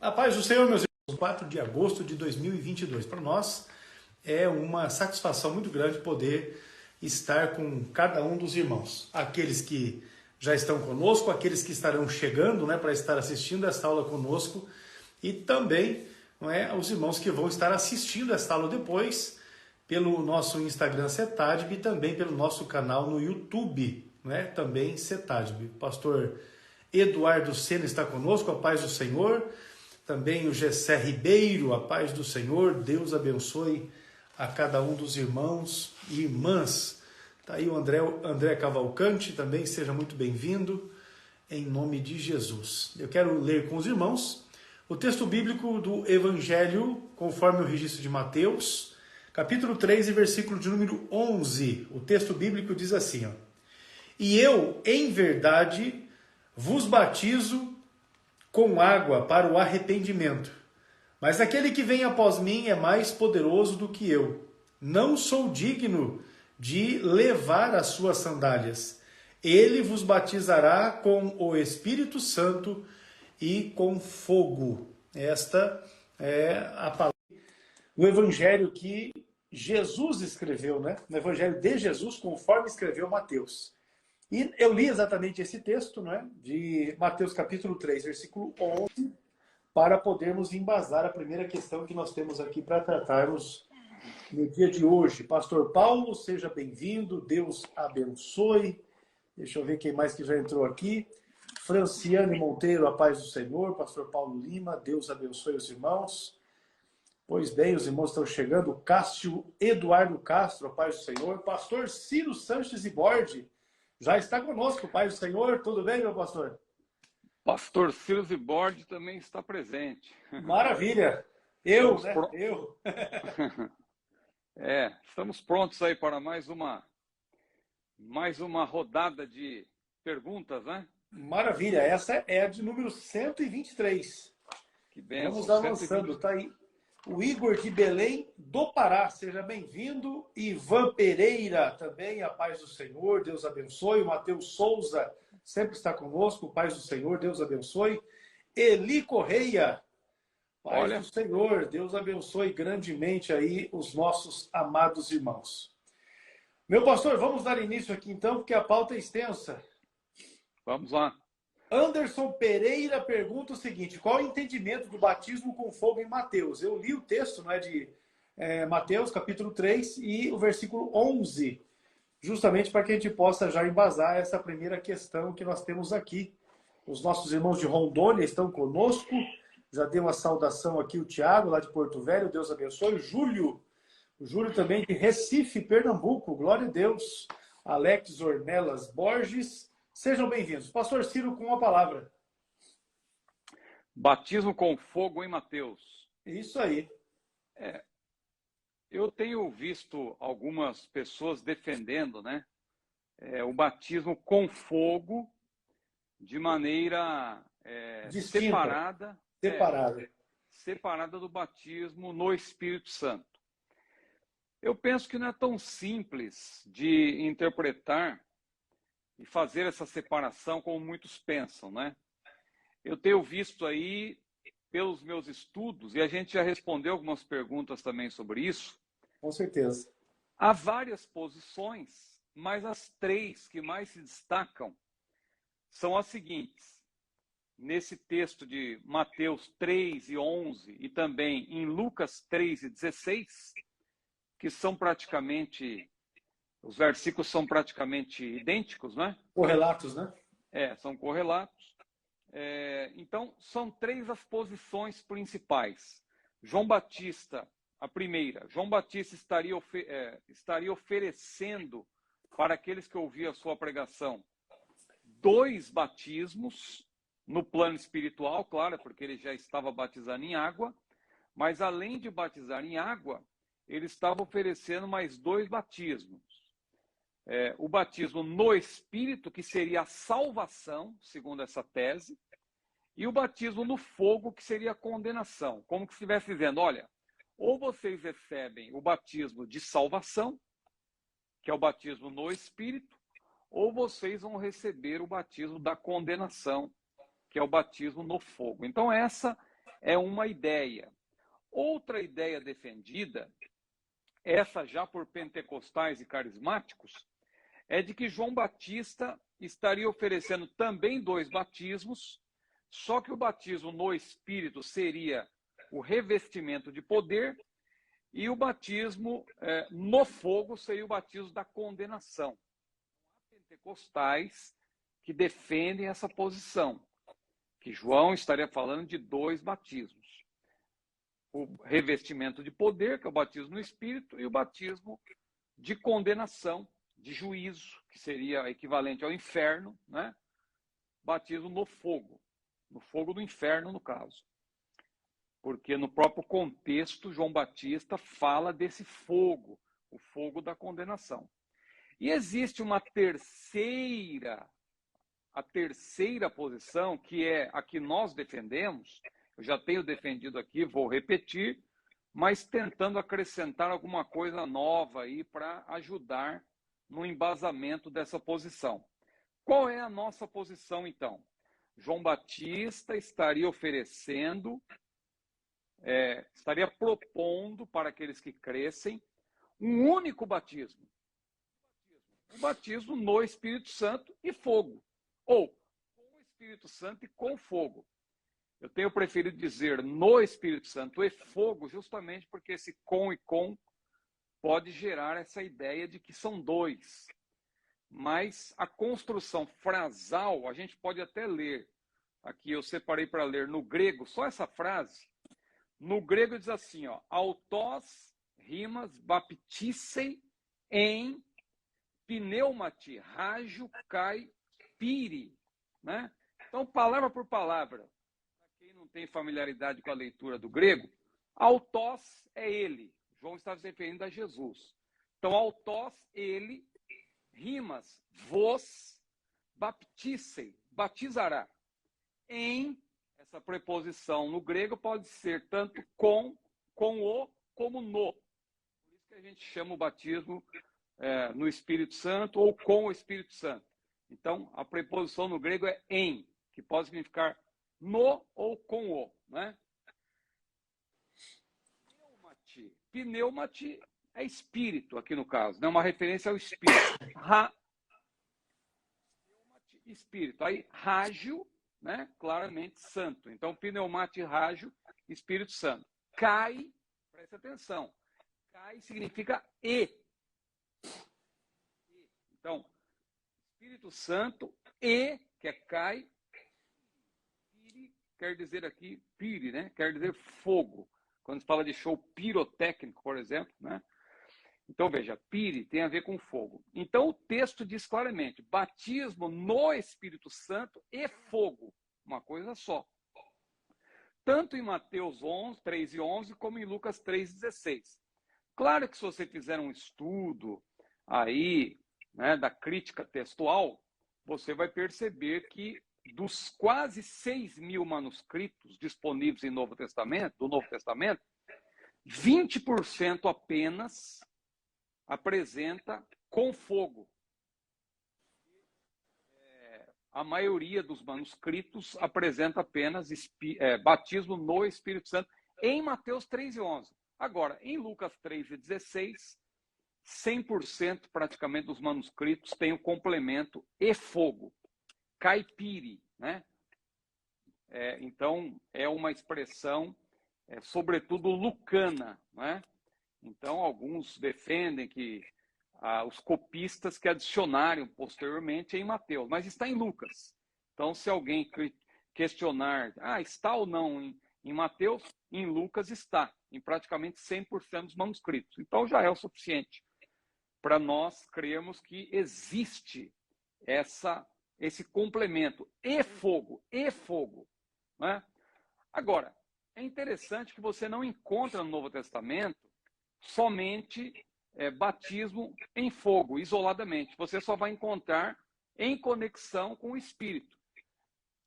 A paz do Senhor, meus irmãos, 4 de agosto de 2022. Para nós é uma satisfação muito grande poder estar com cada um dos irmãos. Aqueles que já estão conosco, aqueles que estarão chegando, para estar assistindo esta aula conosco e também os irmãos que vão estar assistindo esta aula depois pelo nosso Instagram CETADB e também pelo nosso canal no YouTube, também CETADB. O pastor Eduardo Sena está conosco, a paz do Senhor. Também o Gessé Ribeiro, a paz do Senhor. Deus abençoe a cada um dos irmãos e irmãs. Está aí o André Cavalcante, também seja muito bem-vindo, em nome de Jesus. Eu quero ler com os irmãos o texto bíblico do Evangelho, conforme o registro de Mateus, capítulo 3 e versículo de número 11. O texto bíblico diz assim, E eu, em verdade, vos batizo com água para o arrependimento. Mas aquele que vem após mim é mais poderoso do que eu. Não sou digno de levar as suas sandálias. Ele vos batizará com o Espírito Santo e com fogo. Esta é a palavra do Evangelho que Jesus escreveu, no Evangelho de Jesus, conforme escreveu Mateus. E eu li exatamente esse texto, de Mateus capítulo 3, versículo 11, para podermos embasar a primeira questão que nós temos aqui para tratarmos no dia de hoje. Pastor Paulo, seja bem-vindo, Deus abençoe. Deixa eu ver quem mais que já entrou aqui. Franciane Monteiro, a paz do Senhor. Pastor Paulo Lima, Deus abençoe os irmãos. Pois bem, os irmãos estão chegando. Cássio Eduardo Castro, a paz do Senhor. Pastor Ciro Sanches e Borde, já está conosco, paz do Senhor. Tudo bem, meu pastor? Pastor Ciro Borde também está presente. Maravilha. Eu. Estamos prontos aí para mais uma rodada de perguntas, Maravilha. Essa é a de número 123. Que bem. Vamos avançando. Está aí o Igor de Belém do Pará. Seja bem-vindo. Ivan Pereira também, a paz do Senhor. Deus abençoe. O Matheus Souza sempre está conosco. Paz do Senhor. Deus abençoe. Eli Correia. Paz do Senhor, Deus abençoe grandemente aí os nossos amados irmãos. Meu pastor, vamos dar início aqui então, porque a pauta é extensa. Vamos lá. Anderson Pereira pergunta o seguinte, qual o entendimento do batismo com fogo em Mateus? Eu li o texto de Mateus, capítulo 3, e o versículo 11, justamente para que a gente possa já embasar essa primeira questão que nós temos aqui. Os nossos irmãos de Rondônia estão conosco. Já deu uma saudação aqui o Tiago, lá de Porto Velho, Deus abençoe. O Júlio também de Recife, Pernambuco, glória a Deus. Alex Ornelas Borges, sejam bem-vindos. Pastor Ciro, com a palavra. Batismo com fogo em Mateus. Isso aí. Eu tenho visto algumas pessoas defendendo, o batismo com fogo de maneira separada do batismo no Espírito Santo. Eu penso que não é tão simples de interpretar e fazer essa separação como muitos pensam, Eu tenho visto aí, pelos meus estudos, e a gente já respondeu algumas perguntas também sobre isso. Com certeza. Há várias posições, mas as três que mais se destacam são as seguintes. Nesse texto de Mateus 3 e 11 e também em Lucas 3 e 16, que são praticamente, os versículos são praticamente idênticos, Correlatos, são correlatos. Então, são três as posições principais. João Batista, a primeira, João Batista estaria oferecendo para aqueles que ouviam a sua pregação 2 batismos, no plano espiritual, claro, porque ele já estava batizando em água, mas além de batizar em água, ele estava oferecendo mais 2 batismos. O batismo no Espírito, que seria a salvação, segundo essa tese, e o batismo no fogo, que seria a condenação. Como que estivesse dizendo, olha, ou vocês recebem o batismo de salvação, que é o batismo no Espírito, ou vocês vão receber o batismo da condenação, que é o batismo no fogo. Então, essa é uma ideia. Outra ideia defendida, essa já por pentecostais e carismáticos, é de que João Batista estaria oferecendo também 2 batismos, só que o batismo no Espírito seria o revestimento de poder e o batismo no fogo seria o batismo da condenação. Há pentecostais que defendem essa posição, que João estaria falando de 2 batismos. O revestimento de poder, que é o batismo no Espírito, e o batismo de condenação, de juízo, que seria equivalente ao inferno, né? Batismo no fogo do inferno, no caso. Porque no próprio contexto, João Batista fala desse fogo, o fogo da condenação. E existe uma a terceira posição, que é a que nós defendemos. Eu já tenho defendido aqui, vou repetir, mas tentando acrescentar alguma coisa nova aí para ajudar no embasamento dessa posição. Qual é a nossa posição, então? João Batista estaria oferecendo, estaria propondo para aqueles que crescem um único batismo. O batismo no Espírito Santo e fogo. Ou com o Espírito Santo e com fogo. Eu tenho preferido dizer no Espírito Santo e fogo, justamente porque esse com e com pode gerar essa ideia de que são 2. Mas a construção frasal, a gente pode até ler. Aqui eu separei para ler no grego, só essa frase. No grego diz assim, ó, autós rimas baptissei em pneumati rágio kai piri, né? Então, palavra por palavra, para quem não tem familiaridade com a leitura do grego, autós é ele. João está se referindo a Jesus. Então, autós, ele, rimas, vos, baptissei, batizará. Em, essa preposição no grego pode ser tanto com o, como no. Por isso que a gente chama o batismo no Espírito Santo ou com o Espírito Santo. Então, a preposição no grego é em, que pode significar no ou com o, né? Pneumati é espírito, aqui no caso, né? Uma referência ao espírito. Pneumati, espírito. Aí, rágio, né? Claramente santo. Então, pneumati, rágio, Espírito Santo. Kai, presta atenção, kai significa e. Então, Espírito Santo e, que é kai, piri, quer dizer aqui, piri, né? Quer dizer fogo. Quando se fala de show pirotécnico, por exemplo, né? Então, veja, piri tem a ver com fogo. Então, o texto diz claramente, batismo no Espírito Santo e fogo, uma coisa só. Tanto em Mateus 11, 3 e 11, como em Lucas 3, 16. Claro que se você fizer um estudo aí, né, da crítica textual, você vai perceber que dos quase 6.000 manuscritos disponíveis do Novo Testamento, 20% apenas apresenta com fogo. A maioria dos manuscritos apresenta apenas batismo no Espírito Santo em Mateus 3 e 11. Agora, em Lucas 3 e 16, 100% praticamente dos manuscritos tem o complemento e fogo, caipiri, né? Então, é uma expressão, sobretudo, lucana, né? Então, alguns defendem que os copistas que adicionaram posteriormente em Mateus, mas está em Lucas. Então, se alguém questionar, está ou não em Mateus, em Lucas está, em praticamente 100% dos manuscritos. Então, já é o suficiente para nós crermos que existe esse complemento, e fogo, né? Agora, é interessante que você não encontra no Novo Testamento somente batismo em fogo, isoladamente. Você só vai encontrar em conexão com o Espírito.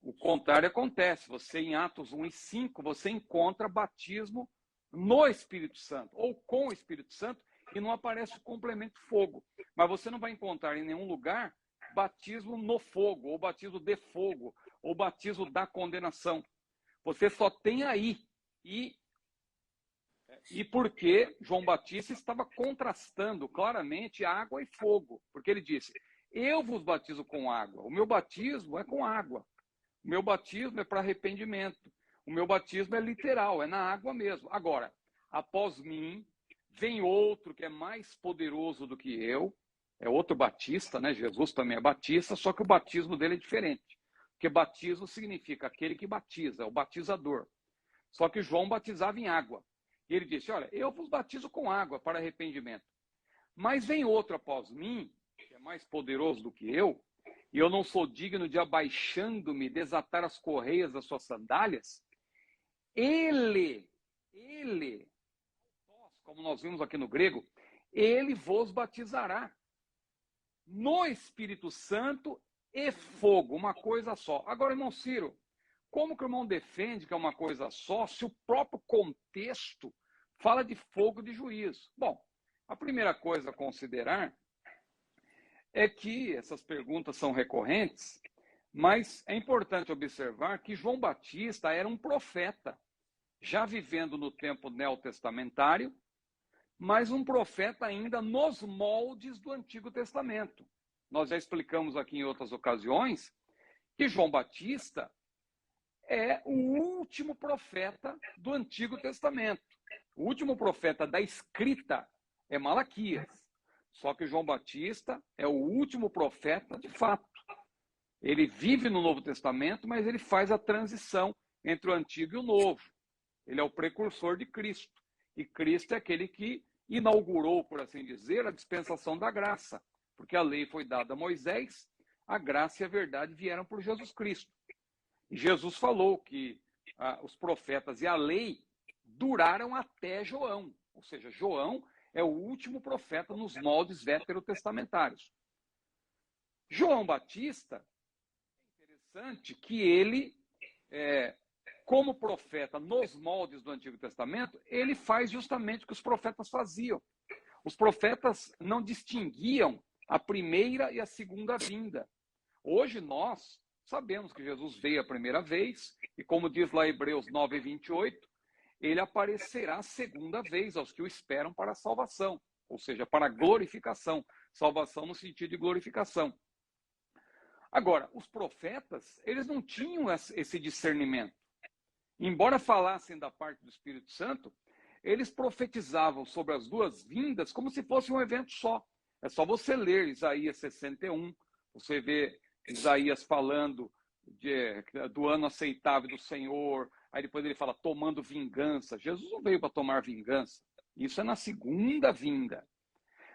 O contrário acontece. Você, em Atos 1 e 5, você encontra batismo no Espírito Santo, ou com o Espírito Santo, e não aparece o complemento fogo. Mas você não vai encontrar em nenhum lugar batismo no fogo, ou batismo de fogo, ou batismo da condenação. Você só tem aí, E porque João Batista estava contrastando claramente água e fogo, porque ele disse: eu vos batizo com água, o meu batismo é com água, o meu batismo é para arrependimento, o meu batismo é literal, é na água mesmo. Agora, após mim, vem outro que é mais poderoso do que eu, é outro batista, né? Jesus também é batista, só que o batismo dele é diferente, porque batismo significa aquele que batiza, o batizador. Só que João batizava em água. E ele disse: olha, eu vos batizo com água para arrependimento. Mas vem outro após mim, que é mais poderoso do que eu, e eu não sou digno de, abaixando-me, desatar as correias das suas sandálias. Ele, como nós vimos aqui no grego, ele vos batizará no Espírito Santo e fogo, uma coisa só. Agora, irmão Ciro, como que o irmão defende que é uma coisa só, se o próprio contexto fala de fogo de juízo? Bom, a primeira coisa a considerar é que essas perguntas são recorrentes, mas é importante observar que João Batista era um profeta, já vivendo no tempo neotestamentário, mas um profeta ainda nos moldes do Antigo Testamento. Nós já explicamos aqui em outras ocasiões que João Batista é o último profeta do Antigo Testamento. O último profeta da escrita é Malaquias. Só que João Batista é o último profeta de fato. Ele vive no Novo Testamento, mas ele faz a transição entre o Antigo e o Novo. Ele é o precursor de Cristo. E Cristo é aquele que inaugurou, por assim dizer, a dispensação da graça. Porque a lei foi dada a Moisés, a graça e a verdade vieram por Jesus Cristo. E Jesus falou que os profetas e a lei duraram até João. Ou seja, João é o último profeta nos moldes veterotestamentários. João Batista, é interessante que ele, como profeta nos moldes do Antigo Testamento, ele faz justamente o que os profetas faziam. Os profetas não distinguiam a primeira e a segunda vinda. Hoje nós sabemos que Jesus veio a primeira vez, e como diz lá Hebreus 9:28, ele aparecerá a segunda vez aos que o esperam para a salvação, ou seja, para a glorificação. Salvação no sentido de glorificação. Agora, os profetas, eles não tinham esse discernimento. Embora falassem da parte do Espírito Santo, eles profetizavam sobre as duas vindas como se fosse um evento só. É só você ler Isaías 61, você vê Isaías falando do ano aceitável do Senhor, aí depois ele fala tomando vingança. Jesus não veio para tomar vingança. Isso é na segunda vinda.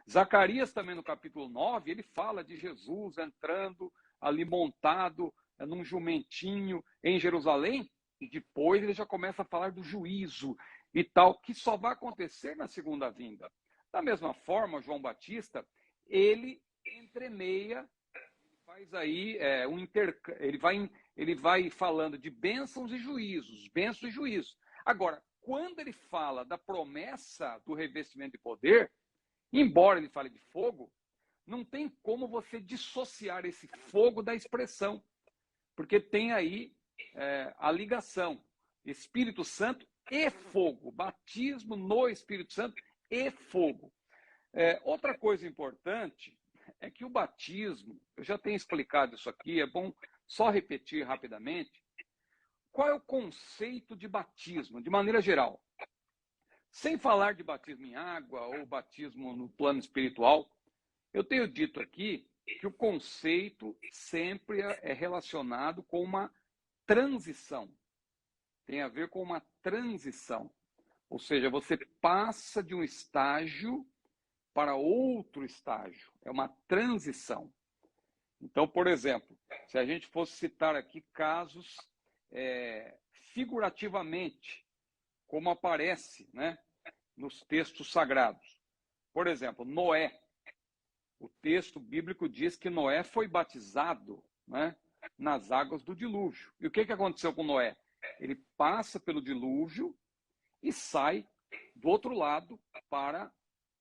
Zacarias também no capítulo 9, ele fala de Jesus entrando ali montado num jumentinho em Jerusalém, e depois ele já começa a falar do juízo e tal, que só vai acontecer na segunda vinda. Da mesma forma, João Batista, ele entremeia, faz aí ele vai falando de bênçãos e juízos, bênçãos e juízos. Agora, quando ele fala da promessa do revestimento de poder, embora ele fale de fogo, não tem como você dissociar esse fogo da expressão, porque tem aí a ligação, Espírito Santo e fogo, batismo no Espírito Santo e fogo. Outra coisa importante é que o batismo, eu já tenho explicado isso aqui, é bom só repetir rapidamente. Qual é o conceito de batismo, de maneira geral? Sem falar de batismo em água ou batismo no plano espiritual, eu tenho dito aqui que o conceito sempre é relacionado com uma transição. Tem a ver com uma transição. Ou seja, você passa de um estágio para outro estágio. É uma transição. Então, por exemplo, se a gente fosse citar aqui casos figurativamente, como aparece, né, nos textos sagrados. Por exemplo, Noé. O texto bíblico diz que Noé foi batizado, né, nas águas do dilúvio. E o que aconteceu com Noé? Ele passa pelo dilúvio e sai do outro lado para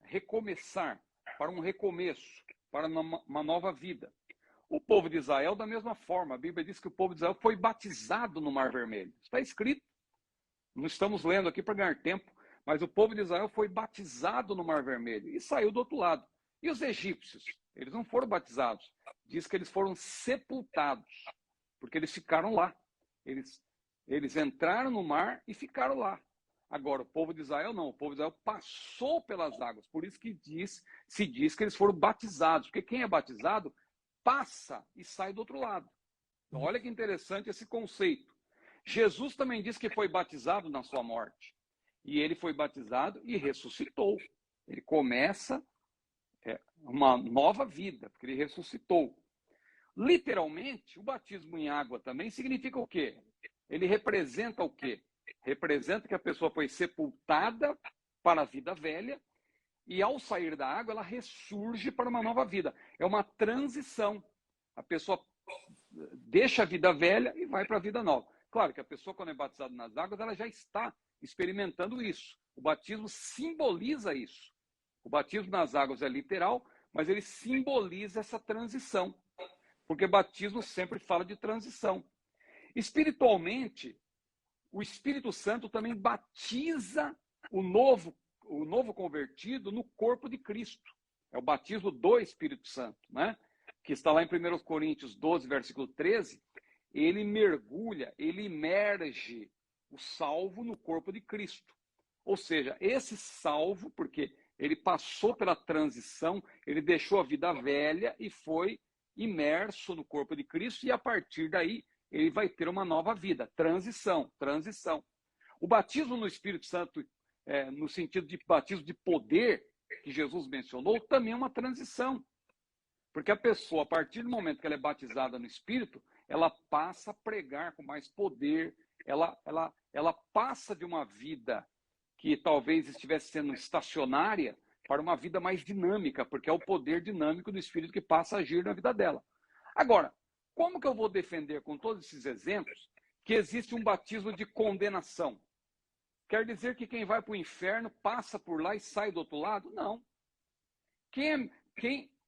recomeçar, para um recomeço, para uma nova vida. O povo de Israel, da mesma forma, a Bíblia diz que o povo de Israel foi batizado no Mar Vermelho. Está escrito. Não estamos lendo aqui para ganhar tempo, mas o povo de Israel foi batizado no Mar Vermelho e saiu do outro lado. E os egípcios? Eles não foram batizados. Diz que eles foram sepultados, porque eles ficaram lá. Eles entraram no mar e ficaram lá. Agora, o povo de Israel não. O povo de Israel passou pelas águas. Por isso que se diz que eles foram batizados. Porque quem é batizado passa e sai do outro lado. Então, olha que interessante esse conceito. Jesus também diz que foi batizado na sua morte. E ele foi batizado e ressuscitou. Ele começa uma nova vida, porque ele ressuscitou. Literalmente, o batismo em água também significa o quê? Ele representa o quê? Representa que a pessoa foi sepultada para a vida velha e, ao sair da água, ela ressurge para uma nova vida. É uma transição. A pessoa deixa a vida velha e vai para a vida nova. Claro que a pessoa, quando é batizada nas águas, ela já está experimentando isso. O batismo simboliza isso. O batismo nas águas é literal, mas ele simboliza essa transição. Porque batismo sempre fala de transição. Espiritualmente, o Espírito Santo também batiza o novo convertido no corpo de Cristo. É o batismo do Espírito Santo, né? Que está lá em 1 Coríntios 12, versículo 13. Ele mergulha, ele imerge o salvo no corpo de Cristo. Ou seja, esse salvo, porque ele passou pela transição, ele deixou a vida velha e foi imerso no corpo de Cristo, e a partir daí ele vai ter uma nova vida. Transição. O batismo no Espírito Santo, no sentido de batismo de poder, que Jesus mencionou, também é uma transição. Porque a pessoa, a partir do momento que ela é batizada no Espírito, ela passa a pregar com mais poder, ela passa de uma vida que talvez estivesse sendo estacionária para uma vida mais dinâmica, porque é o poder dinâmico do Espírito que passa a agir na vida dela. Agora, como que eu vou defender com todos esses exemplos que existe um batismo de condenação? Quer dizer que quem vai para o inferno passa por lá e sai do outro lado? Não. Quem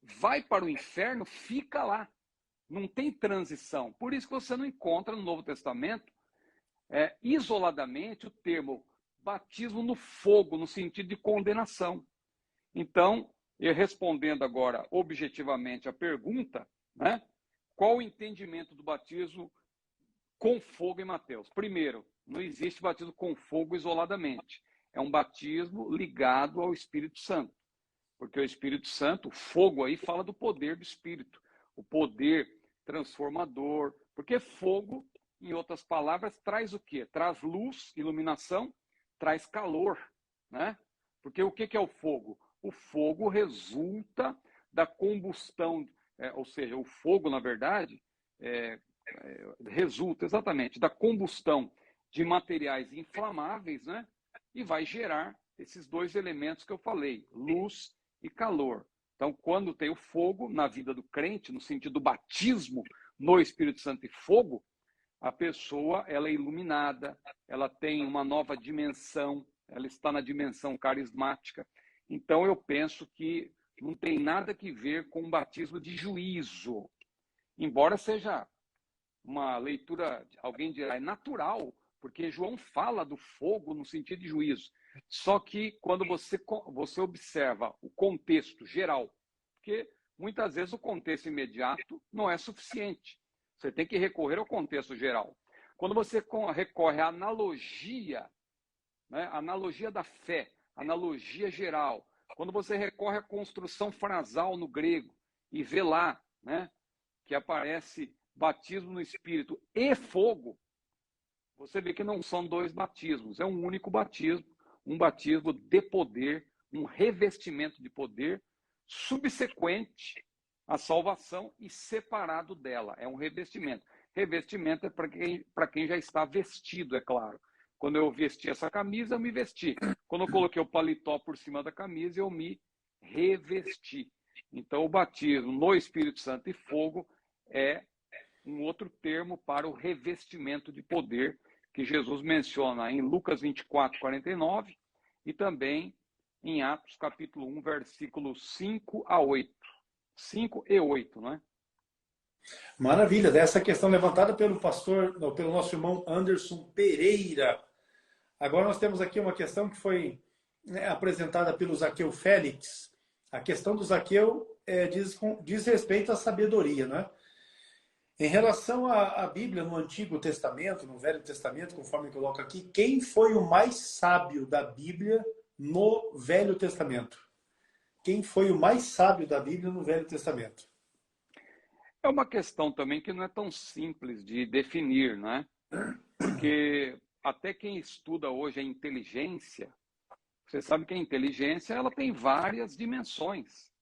vai para o inferno fica lá. Não tem transição. Por isso que você não encontra no Novo Testamento isoladamente o termo batismo no fogo, no sentido de condenação. Então, eu respondendo agora objetivamente a pergunta, né, qual o entendimento do batismo com fogo em Mateus? Primeiro, não existe batismo com fogo isoladamente. É um batismo ligado ao Espírito Santo. Porque o Espírito Santo, o fogo aí fala do poder do Espírito, o poder transformador. Porque fogo, em outras palavras, traz o quê? Traz luz, iluminação, traz calor, né? Porque o que é o fogo? O fogo resulta da combustão, ou seja, o fogo, na verdade, resulta exatamente da combustão de materiais inflamáveis, né? E vai gerar esses dois elementos que eu falei, luz e calor. Então, quando tem o fogo na vida do crente, no sentido do batismo no Espírito Santo e fogo, a pessoa ela é iluminada, ela tem uma nova dimensão, ela está na dimensão carismática. Então, eu penso que não tem nada que ver com o batismo de juízo. Embora seja uma leitura, alguém dirá, é natural, porque João fala do fogo no sentido de juízo. Só que quando você observa o contexto geral, porque muitas vezes o contexto imediato não é suficiente. Você tem que recorrer ao contexto geral. Quando você recorre à analogia, né, analogia da fé, analogia geral, quando você recorre à construção frasal no grego e vê lá, né, que aparece batismo no Espírito e fogo, você vê que não são dois batismos, é um único batismo, um batismo de poder, um revestimento de poder subsequente à salvação e separado dela. É um revestimento. Revestimento é para quem já está vestido, é claro. Quando eu vesti essa camisa, eu me vesti. Quando eu coloquei o paletó por cima da camisa, eu me revesti. Então, o batismo no Espírito Santo e fogo é um outro termo para o revestimento de poder que Jesus menciona em Lucas 24, 49 e também em Atos capítulo 1, versículos 5 a 8. 5 e 8, não é? Maravilha, dessa questão levantada pelo pastor, pelo nosso irmão Anderson Pereira. Agora nós temos aqui uma questão que foi, né, apresentada pelo Zaqueu Félix. A questão do Zaqueu diz respeito à sabedoria, né? Em relação à Bíblia no Antigo Testamento, no Velho Testamento, conforme coloca aqui, quem foi o mais sábio da Bíblia no Velho Testamento? Quem foi o mais sábio da Bíblia no Velho Testamento? É uma questão também que não é tão simples de definir, né? Porque até quem estuda hoje a inteligência, você sabe que a inteligência ela tem várias dimensões.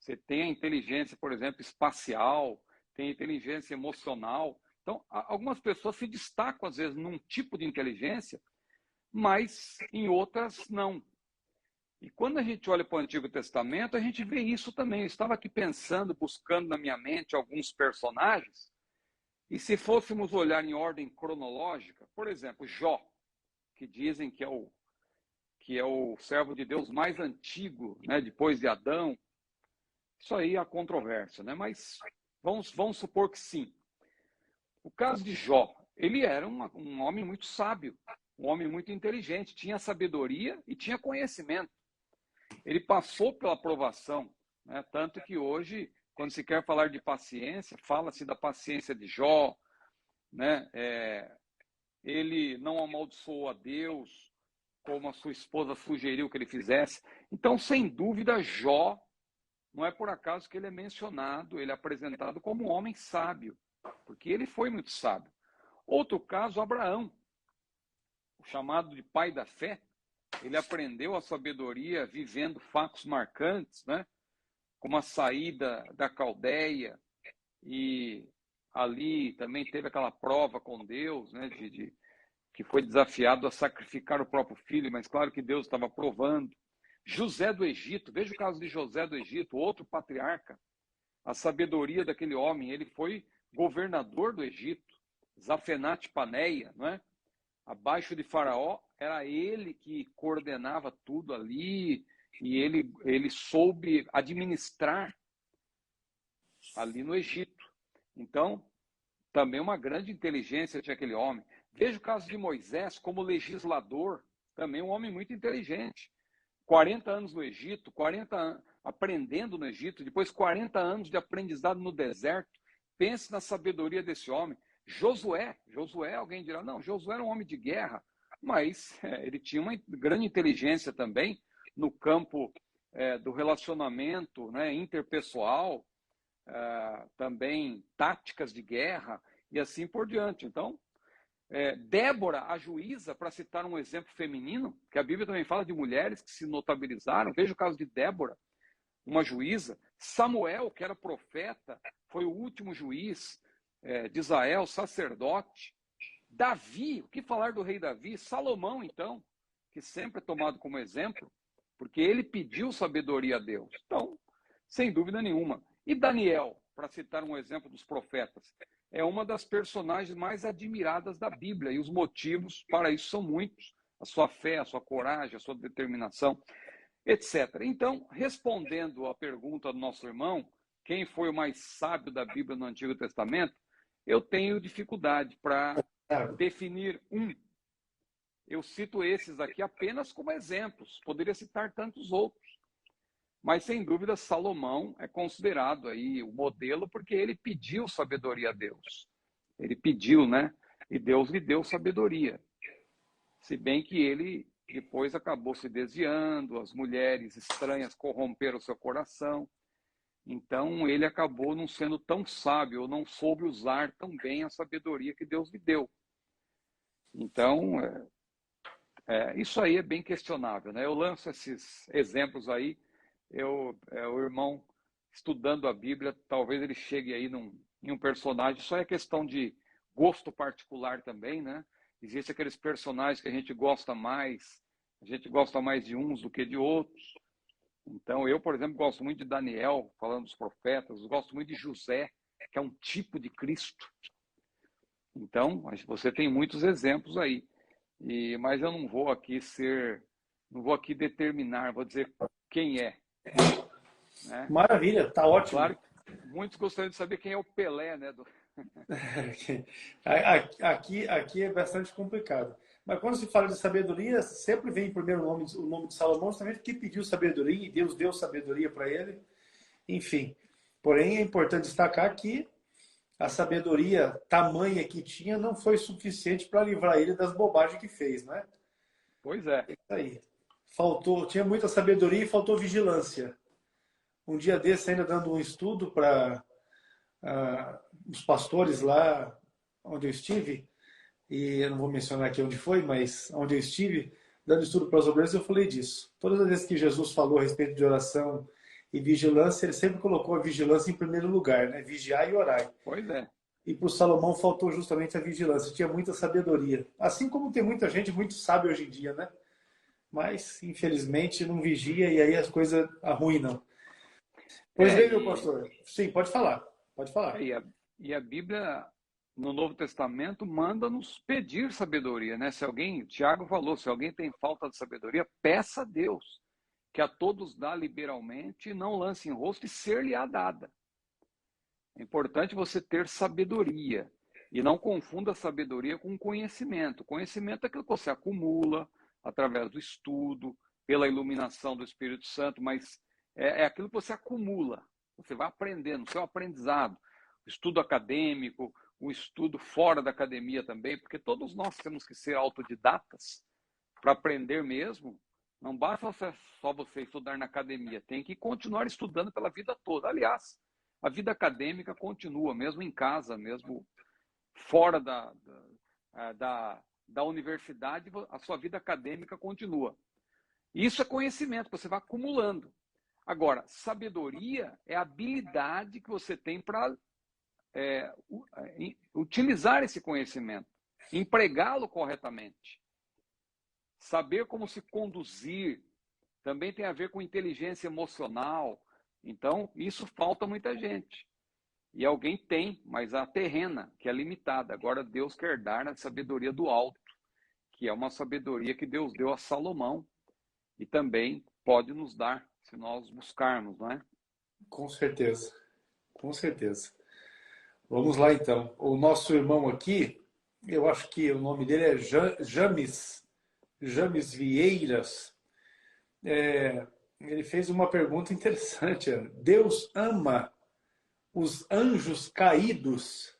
Você tem a inteligência, por exemplo, espacial, tem a inteligência emocional. Então, algumas pessoas se destacam, às vezes, num tipo de inteligência, mas em outras não. E quando a gente olha para o Antigo Testamento, a gente vê isso também. Eu estava aqui pensando, buscando na minha mente alguns personagens, e se fôssemos olhar em ordem cronológica, por exemplo, Jó, que dizem que é o servo de Deus mais antigo, né, depois de Adão. Isso aí há controvérsia, né? Mas vamos supor que sim. O caso de Jó, ele era um homem muito sábio, um homem muito inteligente, tinha sabedoria e tinha conhecimento. Ele passou pela provação, né? Tanto que hoje, quando se quer falar de paciência, fala-se da paciência de Jó, né? Ele não amaldiçoou a Deus, como a sua esposa sugeriu que ele fizesse. Então, sem dúvida, Jó, não é por acaso que ele é mencionado, ele é apresentado como um homem sábio, porque ele foi muito sábio. Outro caso, Abraão, o chamado de pai da fé, ele aprendeu a sabedoria vivendo fatos marcantes, né? Como a saída da Caldeia, e ali também teve aquela prova com Deus, né? Que foi desafiado a sacrificar o próprio filho, mas claro que Deus estava provando. José do Egito, veja o caso de José do Egito, outro patriarca, a sabedoria daquele homem, ele foi governador do Egito, Zafenate Paneia, não é? Abaixo de Faraó, era ele que coordenava tudo ali, e ele soube administrar ali no Egito. Então, também uma grande inteligência tinha aquele homem. Veja o caso de Moisés como legislador, também um homem muito inteligente. 40 anos no Egito, 40 anos aprendendo no Egito, depois 40 anos de aprendizado no deserto. Pense na sabedoria desse homem. Josué, alguém dirá, não, Josué era um homem de guerra, mas ele tinha uma grande inteligência também no campo do relacionamento, né, interpessoal, também táticas de guerra e assim por diante. Então, Débora, a juíza, para citar um exemplo feminino, que a Bíblia também fala de mulheres que se notabilizaram, veja o caso de Débora, uma juíza. Samuel, que era profeta, foi o último juiz de Israel, sacerdote. Davi, o que falar do rei Davi? Salomão, então, que sempre é tomado como exemplo, porque ele pediu sabedoria a Deus. Então, sem dúvida nenhuma. E Daniel, para citar um exemplo dos profetas, é uma das personagens mais admiradas da Bíblia, e os motivos para isso são muitos. A sua fé, a sua coragem, a sua determinação, etc. Então, respondendo à pergunta do nosso irmão, quem foi o mais sábio da Bíblia no Antigo Testamento, eu tenho dificuldade para definir um. Eu cito esses aqui apenas como exemplos, poderia citar tantos outros. Mas, sem dúvida, Salomão é considerado aí o modelo porque ele pediu sabedoria a Deus. Ele pediu, né? E Deus lhe deu sabedoria. Se bem que ele depois acabou se desviando, as mulheres estranhas corromperam seu coração. Então, ele acabou não sendo tão sábio, ou não soube usar tão bem a sabedoria que Deus lhe deu. Então, isso aí é bem questionável, né? Eu lanço esses exemplos aí. O irmão estudando a Bíblia, talvez ele chegue aí em um personagem. Só é questão de gosto particular também, né? Existem aqueles personagens que a gente gosta mais de uns do que de outros. Então, eu, por exemplo, gosto muito de Daniel, falando dos profetas, gosto muito de José, que é um tipo de Cristo. Então, você tem muitos exemplos aí. Mas eu não vou aqui determinar, vou dizer quem é. Né? Maravilha, tá ótimo. Claro que muitos gostariam de saber quem é o Pelé, né? Aqui é bastante complicado. Mas quando se fala de sabedoria, sempre vem em primeiro o nome de Salomão, justamente porque pediu sabedoria e Deus deu sabedoria para ele. Enfim, porém é importante destacar que a sabedoria tamanha que tinha não foi suficiente para livrar ele das bobagens que fez, né? Pois é. É isso aí. Faltou, tinha muita sabedoria e faltou vigilância. Um dia desse, ainda dando um estudo para os pastores lá onde eu estive, e eu não vou mencionar aqui onde foi, mas onde eu estive, dando estudo para os obreiros, eu falei disso. Todas as vezes que Jesus falou a respeito de oração e vigilância, ele sempre colocou a vigilância em primeiro lugar, né? Vigiar e orar. Pois é. E para o Salomão faltou justamente a vigilância, tinha muita sabedoria. Assim como tem muita gente muito sábia hoje em dia, né? Mas, infelizmente, não vigia e aí as coisas arruinam. Pois É, bem, meu pastor. Sim, pode falar. Pode falar. e a Bíblia, no Novo Testamento, manda-nos pedir sabedoria, né? Se alguém, Tiago falou, se alguém tem falta de sabedoria, peça a Deus, que a todos dá liberalmente, e não lance em rosto, e ser-lhe-á dada. É importante você ter sabedoria. E não confunda sabedoria com conhecimento. Conhecimento é aquilo que você acumula através do estudo, pela iluminação do Espírito Santo, mas é aquilo que você acumula. Você vai aprendendo, o seu aprendizado, o estudo acadêmico, o estudo fora da academia também, porque todos nós temos que ser autodidatas para aprender mesmo. Não basta só você estudar na academia, tem que continuar estudando pela vida toda. Aliás, a vida acadêmica continua, mesmo em casa, mesmo fora da universidade, a sua vida acadêmica continua. Isso é conhecimento que você vai acumulando. Agora, sabedoria é a habilidade que você tem para utilizar esse conhecimento, empregá-lo corretamente. Saber como se conduzir também tem a ver com inteligência emocional. Então, isso falta muita gente. E alguém tem, mas a terrena, que é limitada. Agora, Deus quer dar a sabedoria do alto, que é uma sabedoria que Deus deu a Salomão e também pode nos dar, se nós buscarmos, não é? Com certeza. Com certeza. Vamos lá, então. O nosso irmão aqui, eu acho que o nome dele é James Vieiras. Ele fez uma pergunta interessante. Deus ama os anjos caídos?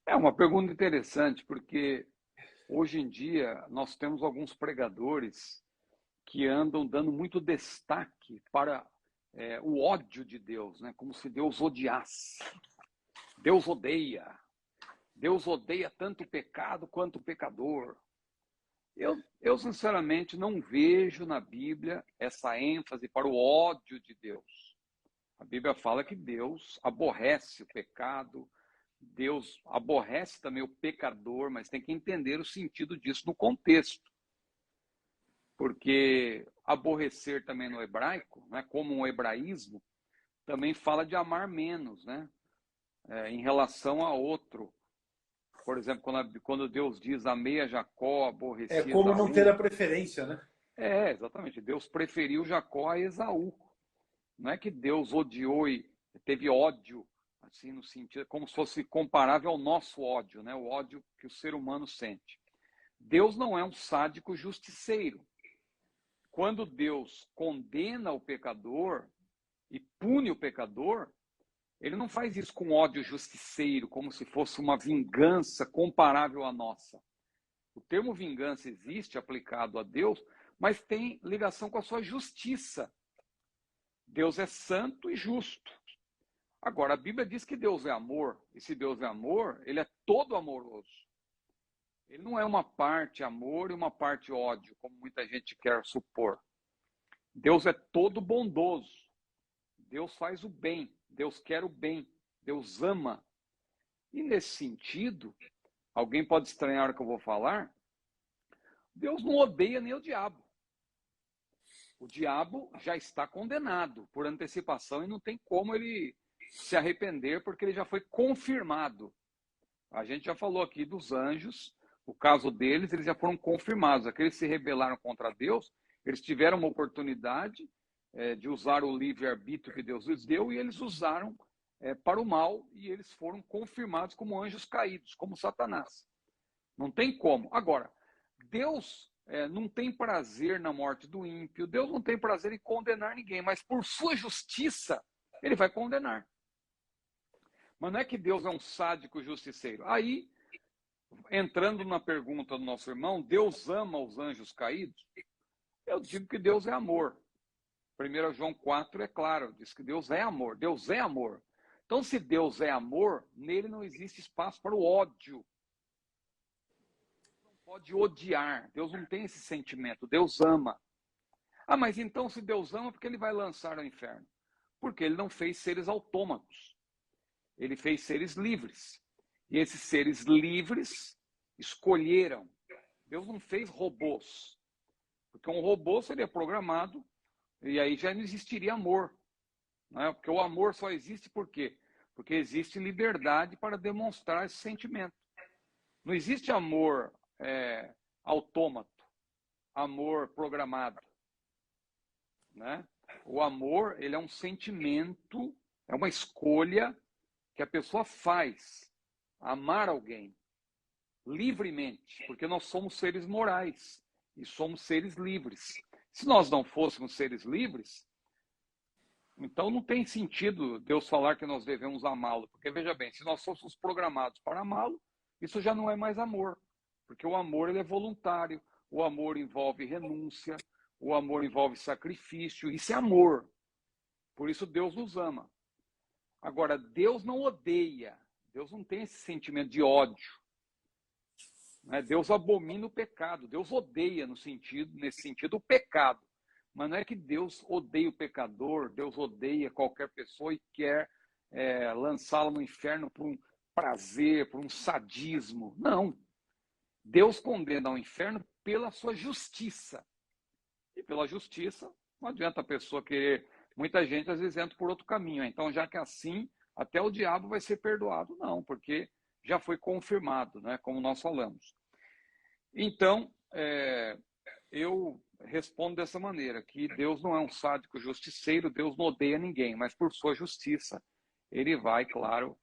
É uma pergunta interessante, porque hoje em dia nós temos alguns pregadores que andam dando muito destaque para o ódio de Deus, né? Como se Deus odiasse. Deus odeia. Deus odeia tanto o pecado quanto o pecador. Eu sinceramente não vejo na Bíblia essa ênfase para o ódio de Deus. A Bíblia fala que Deus aborrece o pecado, Deus aborrece também o pecador, mas tem que entender o sentido disso no contexto. Porque aborrecer também no hebraico, né, como um hebraísmo, também fala de amar menos, né, em relação a outro. Por exemplo, quando Deus diz amei a Jacó, É aborreci como não ter Esaú. a preferência, né? Exatamente. Deus preferiu Jacó a Esaú. Não é que Deus odiou e teve ódio, assim, no sentido, como se fosse comparável ao nosso ódio, né? O ódio que o ser humano sente. Deus não é um sádico justiceiro. Quando Deus condena o pecador e pune o pecador, ele não faz isso com ódio justiceiro, como se fosse uma vingança comparável à nossa. O termo vingança existe aplicado a Deus, mas tem ligação com a sua justiça. Deus é santo e justo. Agora, a Bíblia diz que Deus é amor, e se Deus é amor, ele é todo amoroso. Ele não é uma parte amor e uma parte ódio, como muita gente quer supor. Deus é todo bondoso. Deus faz o bem, Deus quer o bem, Deus ama. E nesse sentido, alguém pode estranhar o que eu vou falar, Deus não odeia nem o diabo. O diabo já está condenado por antecipação e não tem como ele se arrepender porque ele já foi confirmado. A gente já falou aqui dos anjos, o caso deles, eles já foram confirmados. Aqueles que se rebelaram contra Deus, eles tiveram uma oportunidade de usar o livre-arbítrio que Deus lhes deu e eles usaram para o mal e eles foram confirmados como anjos caídos, como Satanás. Não tem como. Agora, Deus não tem prazer na morte do ímpio, Deus não tem prazer em condenar ninguém, mas por sua justiça, ele vai condenar. Mas não é que Deus é um sádico justiceiro. Aí, entrando na pergunta do nosso irmão, Deus ama os anjos caídos? Eu digo que Deus é amor. 1 João 4 é claro, diz que Deus é amor. Deus é amor. Então, se Deus é amor, nele não existe espaço para o ódio. Não pode odiar. Deus não tem esse sentimento. Deus ama. Ah, mas então se Deus ama, por que ele vai lançar ao inferno? Porque ele não fez seres autômatos. Ele fez seres livres. E esses seres livres escolheram. Deus não fez robôs. Porque um robô seria programado e aí já não existiria amor. Né? Porque o amor só existe por quê? Porque existe liberdade para demonstrar esse sentimento. Não existe amor autômato, amor programado. Né? O amor, ele é um sentimento, é uma escolha que a pessoa faz. Amar alguém livremente, porque nós somos seres morais e somos seres livres. Se nós não fôssemos seres livres, então não tem sentido Deus falar que nós devemos amá-lo, porque veja bem, se nós fôssemos programados para amá-lo, isso já não é mais amor, porque o amor ele é voluntário, o amor envolve renúncia, o amor envolve sacrifício, isso é amor. Por isso Deus nos ama. Agora, Deus não odeia, Deus não tem esse sentimento de ódio. Né? Deus abomina o pecado, Deus odeia nesse sentido o pecado. Mas não é que Deus odeia o pecador, Deus odeia qualquer pessoa e quer lançá-la no inferno por um prazer, por um sadismo. Não. Deus condena ao inferno pela sua justiça. E pela justiça, não adianta a pessoa querer... Muita gente às vezes entra por outro caminho. Então, já que é assim, até o diabo vai ser perdoado. Não, porque já foi confirmado, né, como nós falamos. Então, eu respondo dessa maneira, que Deus não é um sádico justiceiro, Deus não odeia ninguém, mas por sua justiça, ele vai, claro,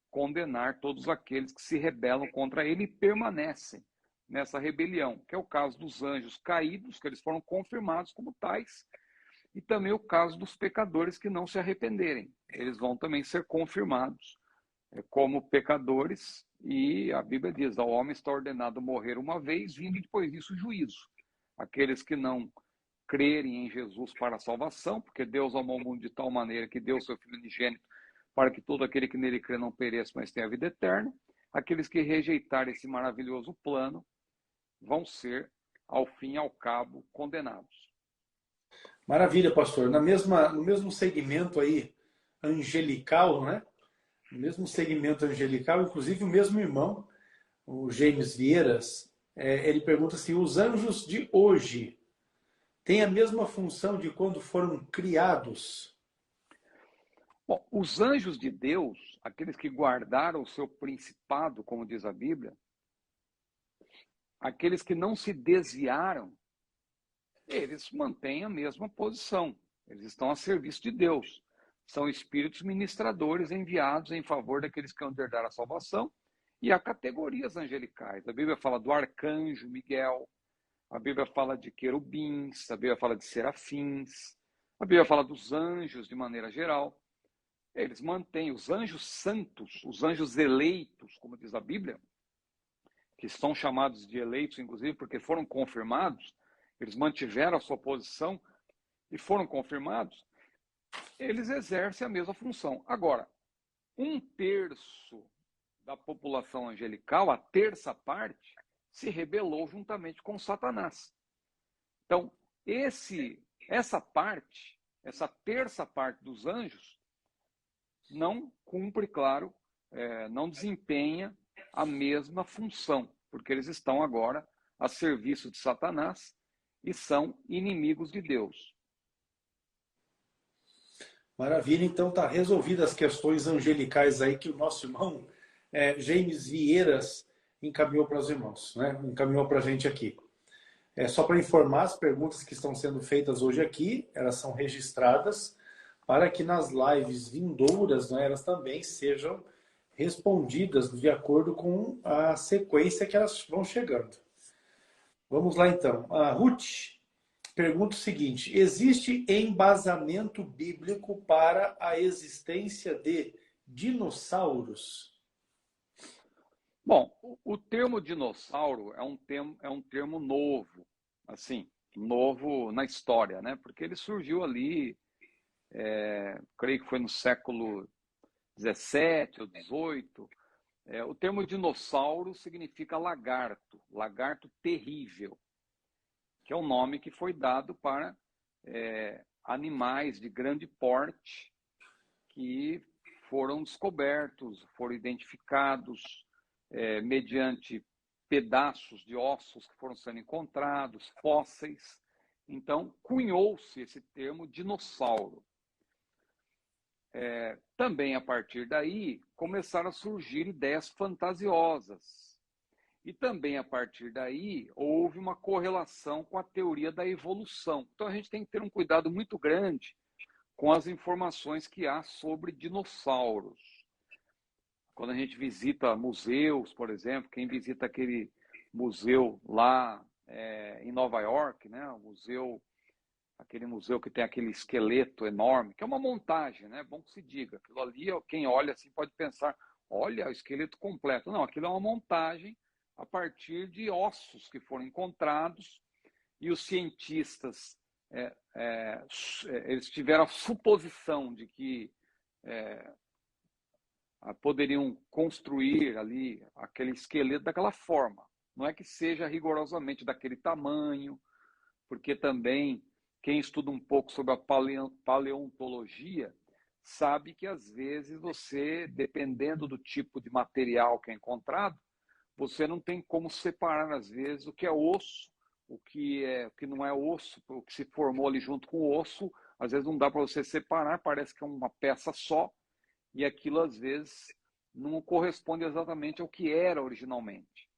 condenar todos aqueles que se rebelam contra ele e permanecem nessa rebelião, que é o caso dos anjos caídos, que eles foram confirmados como tais, e também o caso dos pecadores que não se arrependerem. Eles vão também ser confirmados como pecadores, e a Bíblia diz, ao homem está ordenado morrer uma vez, vindo depois disso o juízo. Aqueles que não crerem em Jesus para a salvação, porque Deus amou o mundo de tal maneira que deu o seu Filho unigênito para que todo aquele que nele crê não pereça, mas tenha a vida eterna. Aqueles que rejeitarem esse maravilhoso plano vão ser, ao fim e ao cabo, condenados. Maravilha, pastor. No mesmo segmento aí angelical, né? No mesmo segmento angelical, inclusive o mesmo irmão, o James Vieiras, ele pergunta assim, os anjos de hoje têm a mesma função de quando foram criados? Bom, os anjos de Deus, aqueles que guardaram o seu principado, como diz a Bíblia, aqueles que não se desviaram, eles mantêm a mesma posição. Eles estão a serviço de Deus. São espíritos ministradores enviados em favor daqueles que vão herdar a salvação. E há categorias angelicais. A Bíblia fala do arcanjo Miguel, a Bíblia fala de querubins, a Bíblia fala de serafins, a Bíblia fala dos anjos de maneira geral. Eles mantêm os anjos santos, os anjos eleitos, como diz a Bíblia, que são chamados de eleitos, inclusive, porque foram confirmados, eles mantiveram a sua posição e foram confirmados, eles exercem a mesma função. Agora, 1/3 da população angelical, a terça parte, se rebelou juntamente com Satanás. Então, essa parte, essa terça parte dos anjos, não cumpre, claro, não desempenha a mesma função, porque eles estão agora a serviço de Satanás e são inimigos de Deus. Maravilha, então tá resolvidas as questões angelicais aí que o nosso irmão James Vieiras encaminhou para os irmãos, né? Encaminhou para a gente aqui. Só para informar, as perguntas que estão sendo feitas hoje aqui, elas são registradas para que nas lives vindouras, né, elas também sejam respondidas de acordo com a sequência que elas vão chegando. Vamos lá então. A Ruth pergunta o seguinte: existe embasamento bíblico para a existência de dinossauros? Bom, o termo dinossauro é um termo novo, assim, novo na história, né? Porque ele surgiu ali, creio que foi no século 17 ou 18. O termo dinossauro significa lagarto, lagarto terrível, que é o nome que foi dado para animais de grande porte que foram descobertos, foram identificados mediante pedaços de ossos que foram sendo encontrados, fósseis. Então, cunhou-se esse termo dinossauro. Também, a partir daí, começaram a surgir ideias fantasiosas. E também, a partir daí, houve uma correlação com a teoria da evolução. Então, a gente tem que ter um cuidado muito grande com as informações que há sobre dinossauros. Quando a gente visita museus, por exemplo, quem visita aquele museu lá em Nova York, né? Aquele museu que tem aquele esqueleto enorme, que é uma montagem, né? Bom que se diga. Aquilo ali, quem olha assim pode pensar, olha, o esqueleto completo. Não, aquilo é uma montagem a partir de ossos que foram encontrados e os cientistas eles tiveram a suposição de que poderiam construir ali aquele esqueleto daquela forma. Não é que seja rigorosamente daquele tamanho, porque também quem estuda um pouco sobre a paleontologia sabe que às vezes você, dependendo do tipo de material que é encontrado, você não tem como separar às vezes o que é osso, o que não é osso, o que se formou ali junto com o osso, às vezes não dá para você separar, parece que é uma peça só, e aquilo às vezes não corresponde exatamente ao que era originalmente.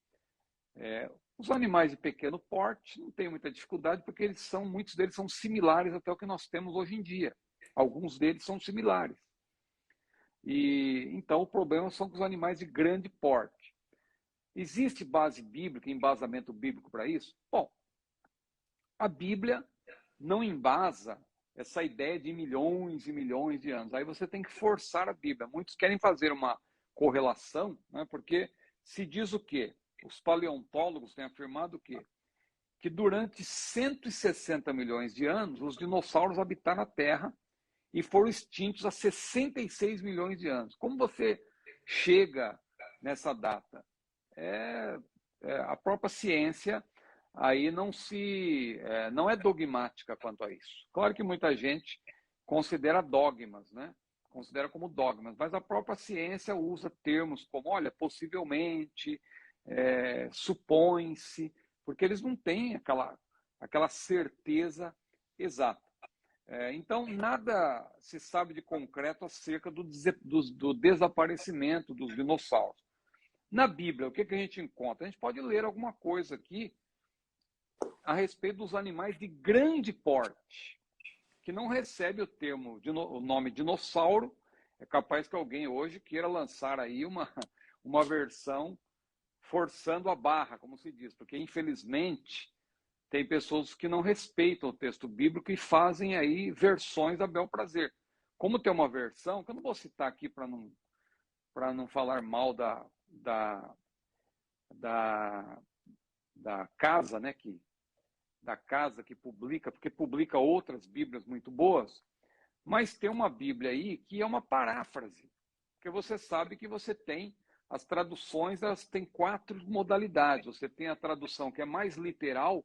Os animais de pequeno porte não tem muita dificuldade, porque muitos deles são similares até o que nós temos hoje em dia. Alguns deles são similares. E então o problema são com os animais de grande porte. Existe base bíblica, embasamento bíblico para isso? Bom, a Bíblia não embasa essa ideia de milhões e milhões de anos. Aí você tem que forçar a Bíblia. Muitos querem fazer uma correlação, né, porque se diz o quê? Os paleontólogos têm afirmado o quê? Que durante 160 milhões de anos, os dinossauros habitaram a Terra e foram extintos há 66 milhões de anos. Como você chega nessa data? A própria ciência aí não é dogmática quanto a isso. Claro que muita gente considera dogmas, né? Considera como dogmas, mas a própria ciência usa termos como, olha, possivelmente, supõe-se, porque eles não têm aquela certeza exata. Então, nada se sabe de concreto acerca do desaparecimento dos dinossauros. Na Bíblia, o que a gente encontra? A gente pode ler alguma coisa aqui a respeito dos animais de grande porte, que não recebe o nome dinossauro. É capaz que alguém hoje queira lançar aí uma versão forçando a barra, como se diz, porque infelizmente tem pessoas que não respeitam o texto bíblico e fazem aí versões a bel prazer. Como tem uma versão, que eu não vou citar aqui para não falar mal da casa, né, da casa que publica, porque publica outras Bíblias muito boas, mas tem uma Bíblia aí que é uma paráfrase, porque você sabe que você tem as traduções, elas têm 4 modalidades. Você tem a tradução que é mais literal,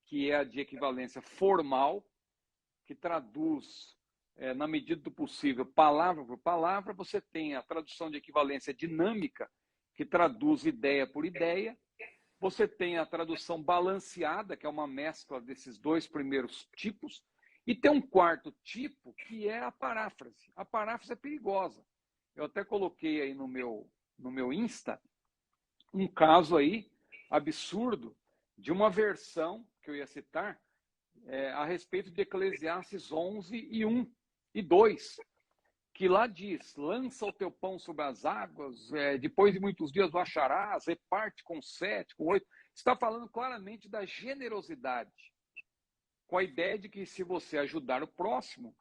que é a de equivalência formal, que traduz, na medida do possível, palavra por palavra. Você tem a tradução de equivalência dinâmica, que traduz ideia por ideia. Você tem a tradução balanceada, que é uma mescla desses 2 primeiros tipos. E tem um 4º tipo, que é a paráfrase. A paráfrase é perigosa. Eu até coloquei aí no meu Insta um caso aí absurdo de uma versão que eu ia citar a respeito de Eclesiastes 11 e 1 e 2, que lá diz, lança o teu pão sobre as águas, depois de muitos dias o acharás, reparte com 7, com 8. Está falando claramente da generosidade, com a ideia de que se você ajudar o próximo,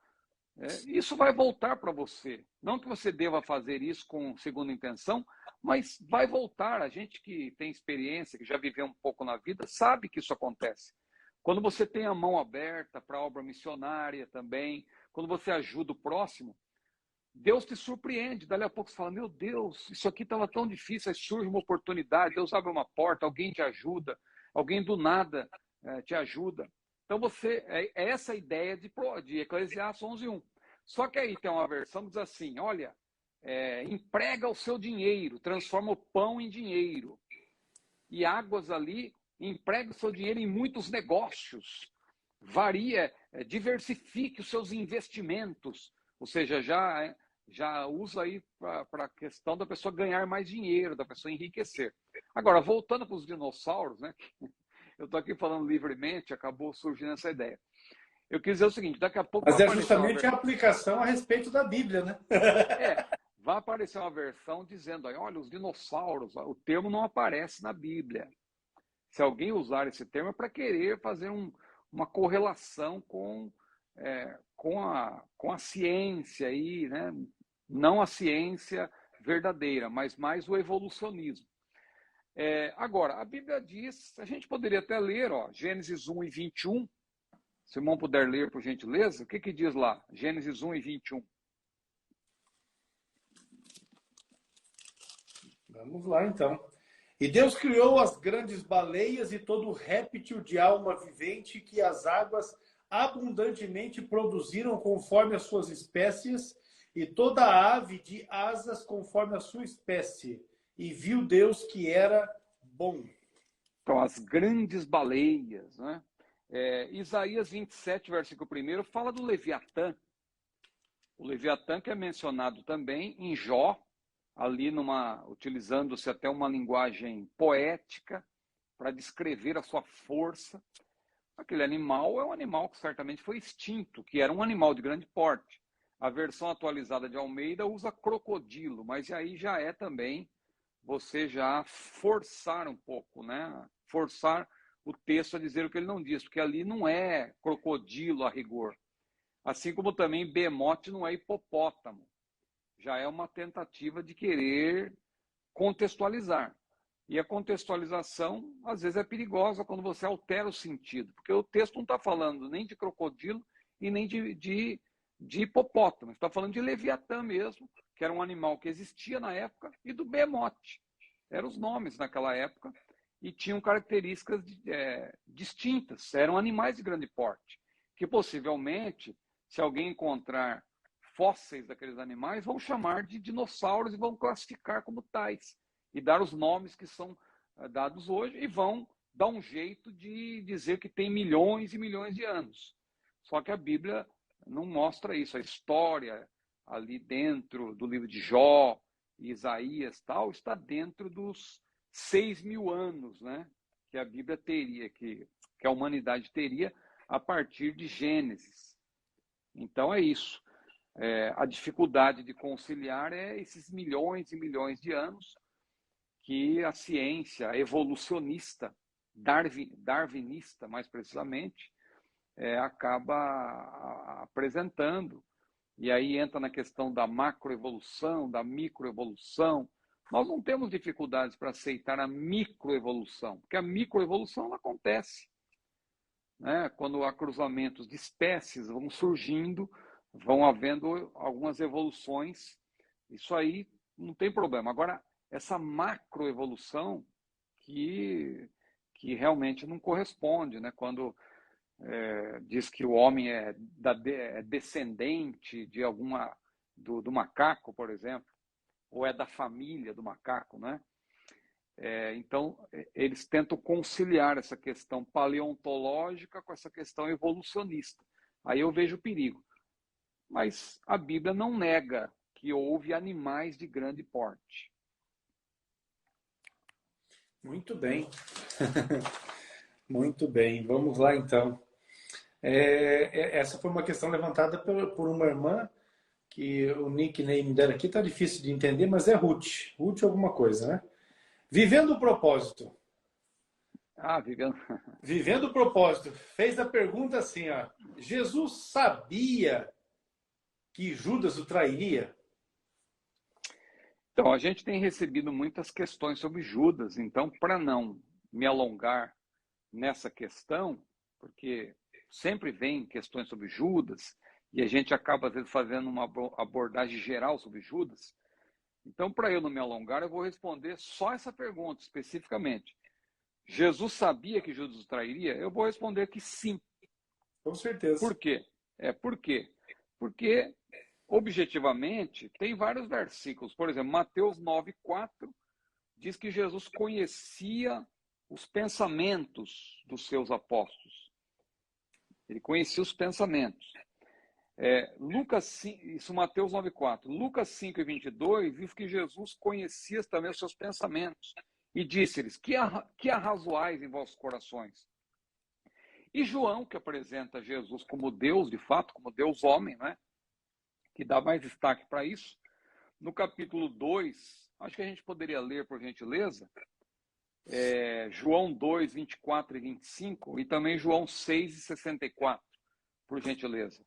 isso vai voltar para você. Não que você deva fazer isso com segunda intenção, mas vai voltar. A gente que tem experiência, que já viveu um pouco na vida, sabe que isso acontece. Quando você tem a mão aberta para a obra missionária também, quando você ajuda o próximo, Deus te surpreende. Dali a pouco você fala, meu Deus, isso aqui estava tão difícil, aí surge uma oportunidade, Deus abre uma porta, alguém te ajuda, alguém do nada te ajuda. Então, essa ideia de Eclesiastes 11:1. Só que aí tem uma versão que diz assim, olha, emprega o seu dinheiro, transforma o pão em dinheiro. E águas ali, emprega o seu dinheiro em muitos negócios. Diversifique os seus investimentos. Ou seja, já usa aí para a questão da pessoa ganhar mais dinheiro, da pessoa enriquecer. Agora, voltando para os dinossauros, né? Eu estou aqui falando livremente, acabou surgindo essa ideia. Eu quis dizer o seguinte, daqui a pouco... Mas é justamente a aplicação a respeito da Bíblia, né? Vai aparecer uma versão dizendo, aí, olha, os dinossauros, o termo não aparece na Bíblia. Se alguém usar esse termo é para querer fazer uma correlação com a ciência aí, né? Não a ciência verdadeira, mas mais o evolucionismo. Agora, a Bíblia diz, a gente poderia até ler, Gênesis 1:21, se o irmão puder ler, por gentileza, o que diz lá? Gênesis 1:21. Vamos lá, então. E Deus criou as grandes baleias e todo réptil de alma vivente que as águas abundantemente produziram conforme as suas espécies, e toda ave de asas conforme a sua espécie. E viu Deus que era bom. Então, as grandes baleias, né? Isaías 27, versículo 1, fala do Leviatã. O Leviatã que é mencionado também em Jó, ali utilizando-se até uma linguagem poética para descrever a sua força. Aquele animal é um animal que certamente foi extinto, que era um animal de grande porte. A versão atualizada de Almeida usa crocodilo, mas aí já é também você já forçar um pouco, né? Forçar o texto a dizer o que ele não diz, porque ali não é crocodilo a rigor. Assim como também behemoth não é hipopótamo. Já é uma tentativa de querer contextualizar. E a contextualização, às vezes, é perigosa quando você altera o sentido, porque o texto não está falando nem de crocodilo e nem de hipopótamo. Está falando de Leviatã mesmo, que era um animal que existia na época, e do behemoth. Eram os nomes naquela época e tinham características distintas. Eram animais de grande porte, que possivelmente, se alguém encontrar fósseis daqueles animais, vão chamar de dinossauros e vão classificar como tais. E dar os nomes que são dados hoje e vão dar um jeito de dizer que tem milhões e milhões de anos. Só que a Bíblia não mostra isso. A história ali dentro do livro de Jó, Isaías, tal, está dentro dos 6.000 anos, né, que a Bíblia teria, que a humanidade teria a partir de Gênesis. Então é isso. A dificuldade de conciliar esses milhões e milhões de anos que a ciência evolucionista, darwinista mais precisamente, acaba apresentando. E aí entra na questão da macroevolução, da microevolução. Nós não temos dificuldades para aceitar a microevolução, porque a microevolução ela acontece, né? Quando há cruzamentos de espécies vão surgindo, vão havendo algumas evoluções, isso aí não tem problema. Agora, essa macroevolução que realmente não corresponde, né? Quando diz que o homem é descendente de do macaco, por exemplo, ou é da família do macaco, né? Então, eles tentam conciliar essa questão paleontológica com essa questão evolucionista. Aí eu vejo o perigo. Mas a Bíblia não nega que houve animais de grande porte. Muito bem. Muito bem. Vamos lá, então. Essa foi uma questão levantada por uma irmã que o nickname dela aqui tá difícil de entender, mas é Ruth. Ruth alguma coisa, né? Vivendo o propósito. Vivendo. Vivendo o propósito. Fez a pergunta assim, ó. Jesus sabia que Judas o trairia? Então, a gente tem recebido muitas questões sobre Judas, então, para não me alongar nessa questão, porque sempre vem questões sobre Judas, e a gente acaba, às vezes, fazendo uma abordagem geral sobre Judas. Então, para eu não me alongar, eu vou responder só essa pergunta, especificamente. Jesus sabia que Judas o trairia? Eu vou responder que sim. Com certeza. Por quê? Por quê? Porque, objetivamente, tem vários versículos. Por exemplo, Mateus 9,4 diz que Jesus conhecia os pensamentos dos seus apóstolos. Ele conhecia os pensamentos. Lucas 5, isso Mateus 9,4. Lucas 5:22 diz que Jesus conhecia também os seus pensamentos. E disse-lhes, que arrazoais em vossos corações? E João, que apresenta Jesus como Deus, de fato, como Deus homem, né? Que dá mais destaque para isso, no capítulo 2, acho que a gente poderia ler, por gentileza, João 2, 24 e 25, e também João 6 e 64, por gentileza.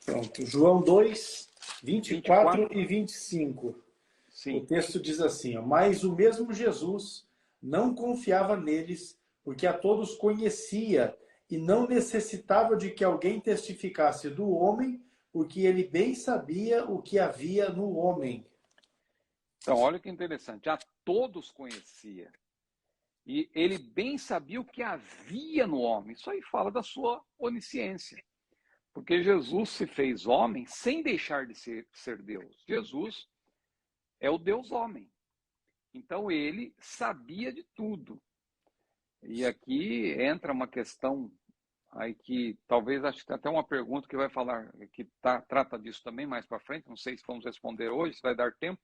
Pronto, João 2, 24 24, e 25. O sim. texto diz assim, ó, mas o mesmo Jesus não confiava neles, porque a todos conhecia e não necessitava de que alguém testificasse do homem, porque ele bem sabia o que havia no homem. Então, olha que interessante, a todos conhecia. E ele bem sabia o que havia no homem. Isso aí fala da sua onisciência. Porque Jesus se fez homem sem deixar de ser Deus. Jesus é o Deus homem. Então ele sabia de tudo. E aqui entra uma questão aí que talvez acho que tem até uma pergunta que vai falar, que trata disso também mais para frente, não sei se vamos responder hoje, se vai dar tempo,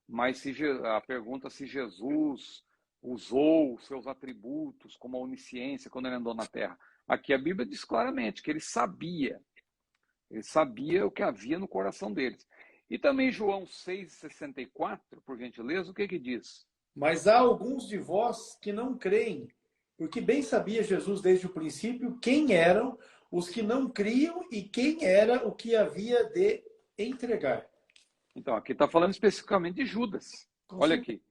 mas a pergunta se Jesus usou os seus atributos como a onisciência quando ele andou na terra. Aqui a Bíblia diz claramente que ele sabia o que havia no coração deles. E também João 6,64, por gentileza, o que diz? Mas há alguns de vós que não creem, porque bem sabia Jesus desde o princípio quem eram os que não criam e quem era o que havia de entregar. Então, aqui está falando especificamente de Judas. Com Olha certeza. aqui.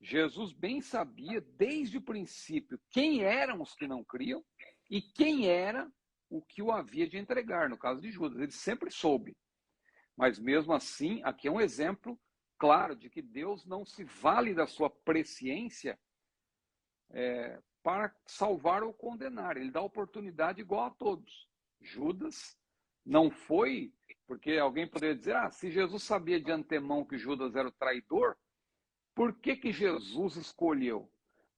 Jesus bem sabia desde o princípio quem eram os que não criam e quem era o que o havia de entregar, no caso de Judas. Ele sempre soube. Mas mesmo assim, aqui é um exemplo claro de que Deus não se vale da sua presciência para salvar ou condenar. Ele dá oportunidade igual a todos. Judas não foi, porque alguém poderia dizer, se Jesus sabia de antemão que Judas era o traidor, por que Jesus escolheu?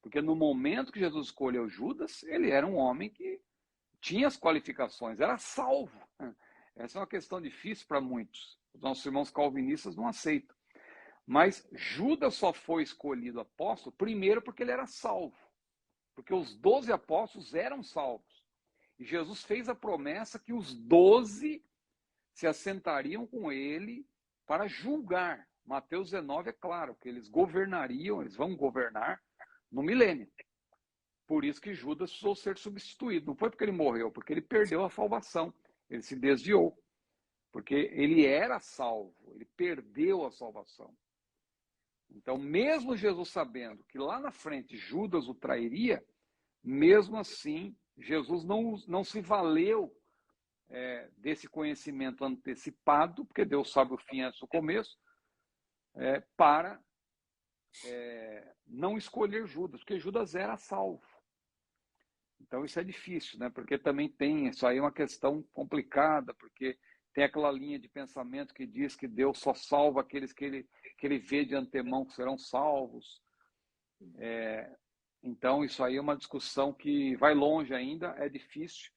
Porque no momento que Jesus escolheu Judas, ele era um homem que tinha as qualificações, era salvo. Essa é uma questão difícil para muitos. Os nossos irmãos calvinistas não aceitam. Mas Judas só foi escolhido apóstolo, primeiro porque ele era salvo. Porque os 12 apóstolos eram salvos. E Jesus fez a promessa que os 12 se assentariam com ele para julgar. Mateus 19 é claro que eles governariam, eles vão governar no milênio. Por isso que Judas precisou ser substituído. Não foi porque ele morreu, porque ele perdeu a salvação. Ele se desviou. Porque ele era salvo, ele perdeu a salvação. Então, mesmo Jesus sabendo que lá na frente Judas o trairia, mesmo assim, Jesus não se valeu desse conhecimento antecipado, porque Deus sabe o fim antes do começo, para não escolher Judas, porque Judas era salvo. Então isso é difícil, né? Porque também tem, isso aí é uma questão complicada, porque tem aquela linha de pensamento que diz que Deus só salva aqueles que ele vê de antemão que serão salvos. Então isso aí é uma discussão que vai longe ainda, é difícil,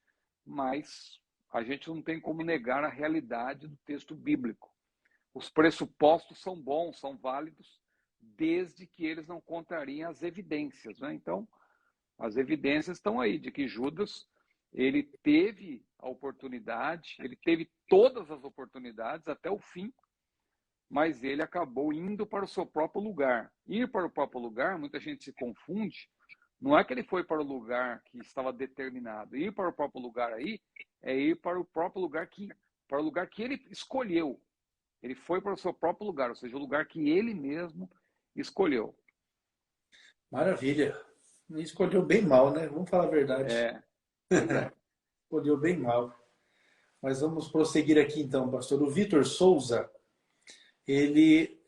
mas a gente não tem como negar a realidade do texto bíblico. Os pressupostos são bons, são válidos, desde que eles não contrariem as evidências, né? Então, as evidências estão aí de que Judas Ele teve a oportunidade, ele teve todas as oportunidades até o fim, mas ele acabou indo para o seu próprio lugar. Ir para o próprio lugar, muita gente se confunde, não é que ele foi para o lugar que estava determinado. Ir para o próprio lugar aí é ir para o próprio lugar para o lugar que ele escolheu. Ele foi para o seu próprio lugar, ou seja, o lugar que ele mesmo escolheu. Maravilha. Escolheu bem mal, né? Vamos falar a verdade. Pois é. Escolheu bem mal. Mas vamos prosseguir aqui então, pastor. O Vitor Souza, ele,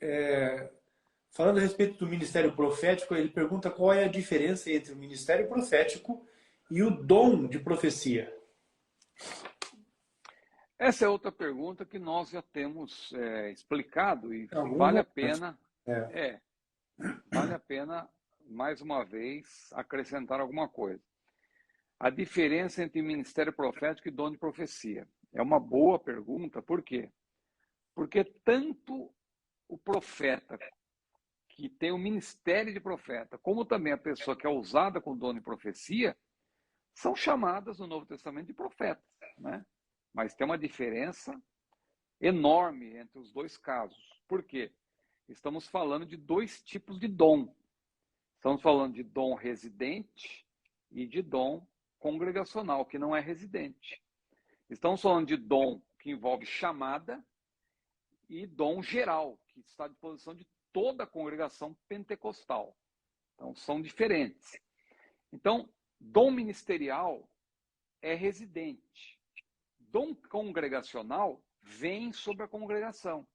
falando a respeito do ministério profético, ele pergunta qual é a diferença entre o ministério profético e o dom de profecia. Essa é outra pergunta que nós já temos explicado e vale a pena, vale a pena, mais uma vez, acrescentar alguma coisa. A diferença entre ministério profético e dom de profecia. É uma boa pergunta, por quê? Porque tanto o profeta, que tem o ministério de profeta, como também a pessoa que é usada com dom de profecia, são chamadas no Novo Testamento de profetas, né? Mas tem uma diferença enorme entre os dois casos. Por quê? Estamos falando de dois tipos de dom. Estamos falando de dom residente e de dom congregacional, que não é residente. Estamos falando de dom que envolve chamada e dom geral, que está à disposição de toda a congregação pentecostal. Então, são diferentes. Então, dom ministerial é residente. Dom congregacional vem sobre a congregação.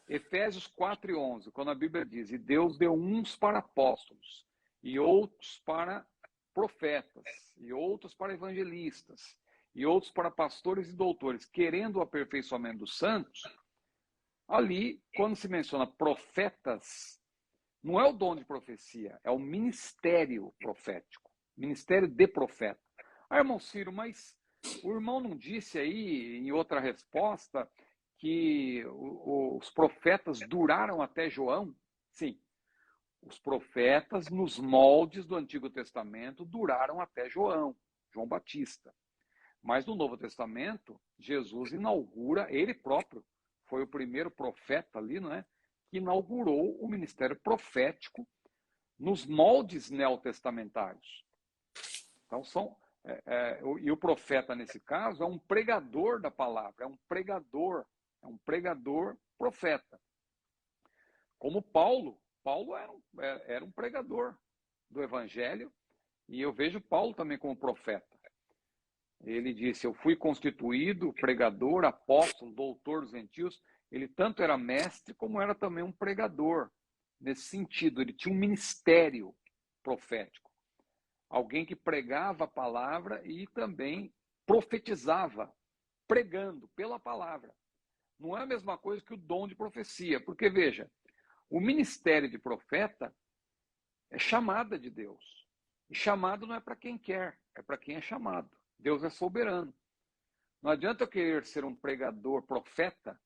Efésios 4:11, quando a Bíblia diz: e Deus deu uns para apóstolos, e outros para profetas, e outros para evangelistas, e outros para pastores e doutores, querendo o aperfeiçoamento dos santos. Ali, quando se menciona profetas, não é o dom de profecia, é o ministério profético, ministério de profeta. Ah, irmão Ciro, mas o irmão não disse aí, em outra resposta, que os profetas duraram até João? Sim, os profetas nos moldes do Antigo Testamento duraram até João Batista. Mas no Novo Testamento, Jesus inaugura, ele próprio foi o primeiro profeta ali, não é? Que inaugurou o ministério profético nos moldes neotestamentários. Então e o profeta, nesse caso, é um pregador da palavra, é um pregador profeta. Como Paulo era um pregador do evangelho, e eu vejo Paulo também como profeta. Ele disse: eu fui constituído pregador, apóstolo, doutor dos gentios. Ele tanto era mestre como era também um pregador. Nesse sentido, ele tinha um ministério profético. Alguém que pregava a palavra e também profetizava, pregando pela palavra. Não é a mesma coisa que o dom de profecia, porque, veja, o ministério de profeta é chamada de Deus. E chamado não é para quem quer, é para quem é chamado. Deus é soberano. Não adianta eu querer ser um pregador profeta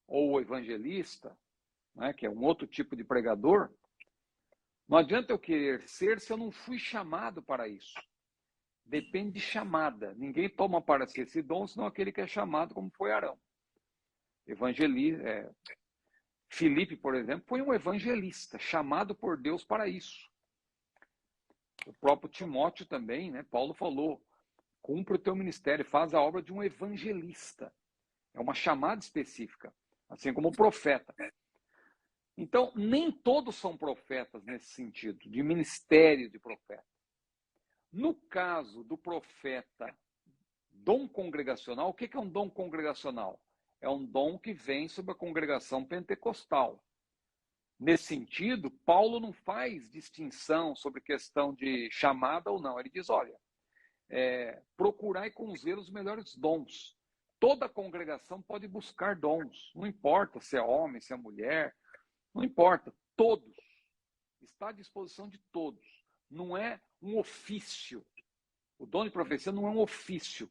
ou evangelista, né, que é um outro tipo de pregador. Não adianta eu querer ser se eu não fui chamado para isso. Depende de chamada. Ninguém toma para si esse dom, senão aquele que é chamado, como foi Arão. Filipe, por exemplo, foi um evangelista, chamado por Deus para isso. O próprio Timóteo também, né? Paulo falou: cumpre o teu ministério, faz a obra de um evangelista. É uma chamada específica, assim como o profeta. Então, nem todos são profetas nesse sentido, de ministério de profeta. No caso do profeta, dom congregacional, o que é um dom congregacional? É um dom que vem sobre a congregação pentecostal. Nesse sentido, Paulo não faz distinção sobre questão de chamada ou não. Ele diz: olha, procurai com zelo os melhores dons. Toda a congregação pode buscar dons. Não importa se é homem, se é mulher, não importa. Todos. Está à disposição de todos. Não é um ofício. O dom de profecia não é um ofício.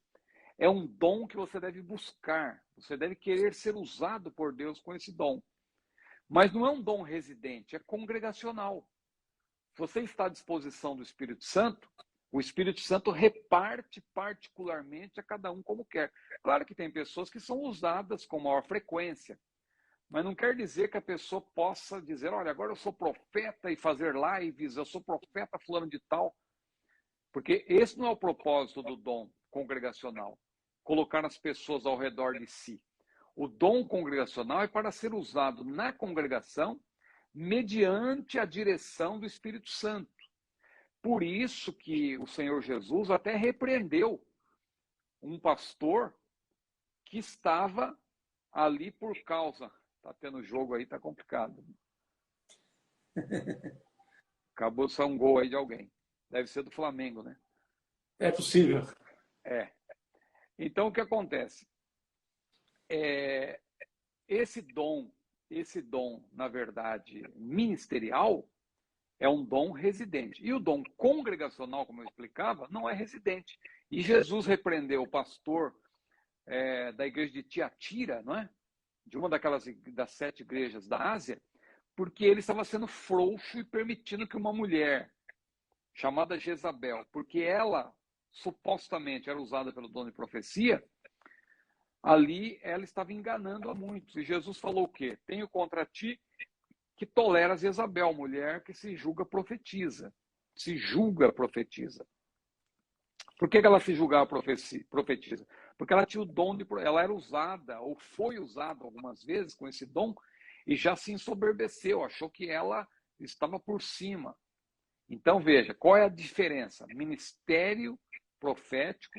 É um dom que você deve buscar. Você deve querer ser usado por Deus com esse dom. Mas não é um dom residente, é congregacional. Se você está à disposição do Espírito Santo, O Espírito Santo reparte particularmente a cada um como quer. Claro que tem pessoas que são usadas com maior frequência, mas não quer dizer que a pessoa possa dizer, olha, agora eu sou profeta e fazer lives, eu sou profeta fulano de tal. Porque esse não é o propósito do dom congregacional, colocar as pessoas ao redor de si. O dom congregacional é para ser usado na congregação mediante a direção do Espírito Santo. Por isso que o Senhor Jesus até repreendeu um pastor que estava ali por causa. Está tendo jogo aí, está complicado. Acabou de sair um gol aí de alguém. Deve ser do Flamengo, né? É possível. É. Então, o que acontece? Esse dom, na verdade, ministerial, é um dom residente. E o dom congregacional, como eu explicava, não é residente. E Jesus repreendeu o pastor da igreja de Tiatira, não é? De uma das 7 igrejas da Ásia, porque ele estava sendo frouxo e permitindo que uma mulher chamada Jezabel, porque ela supostamente era usada pelo dom de profecia, ali ela estava enganando a muitos. E Jesus falou o quê? Tenho contra ti que toleras Jezabel, mulher que se julga profetiza. Se julga profetiza. Por que ela se julgava profetiza? Porque ela tinha o dom ela era usada, ou foi usada algumas vezes com esse dom, e já se ensoberbeceu, achou que ela estava por cima. Então, veja, qual é a diferença? Ministério profético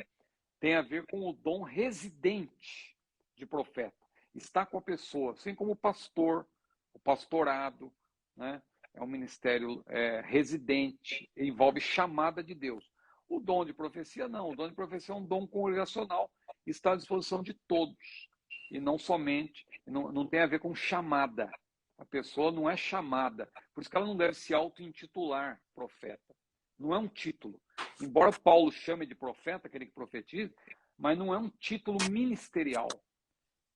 tem a ver com o dom residente de profeta. Está com a pessoa, assim como o pastor, o pastorado, né? É um ministério residente, envolve chamada de Deus. O dom de profecia não, o dom de profecia é um dom congregacional, está à disposição de todos, e não somente, não tem a ver com chamada. A pessoa não é chamada, por isso que ela não deve se auto-intitular profeta. Não é um título. Embora Paulo chame de profeta, aquele que profetiza, mas não é um título ministerial.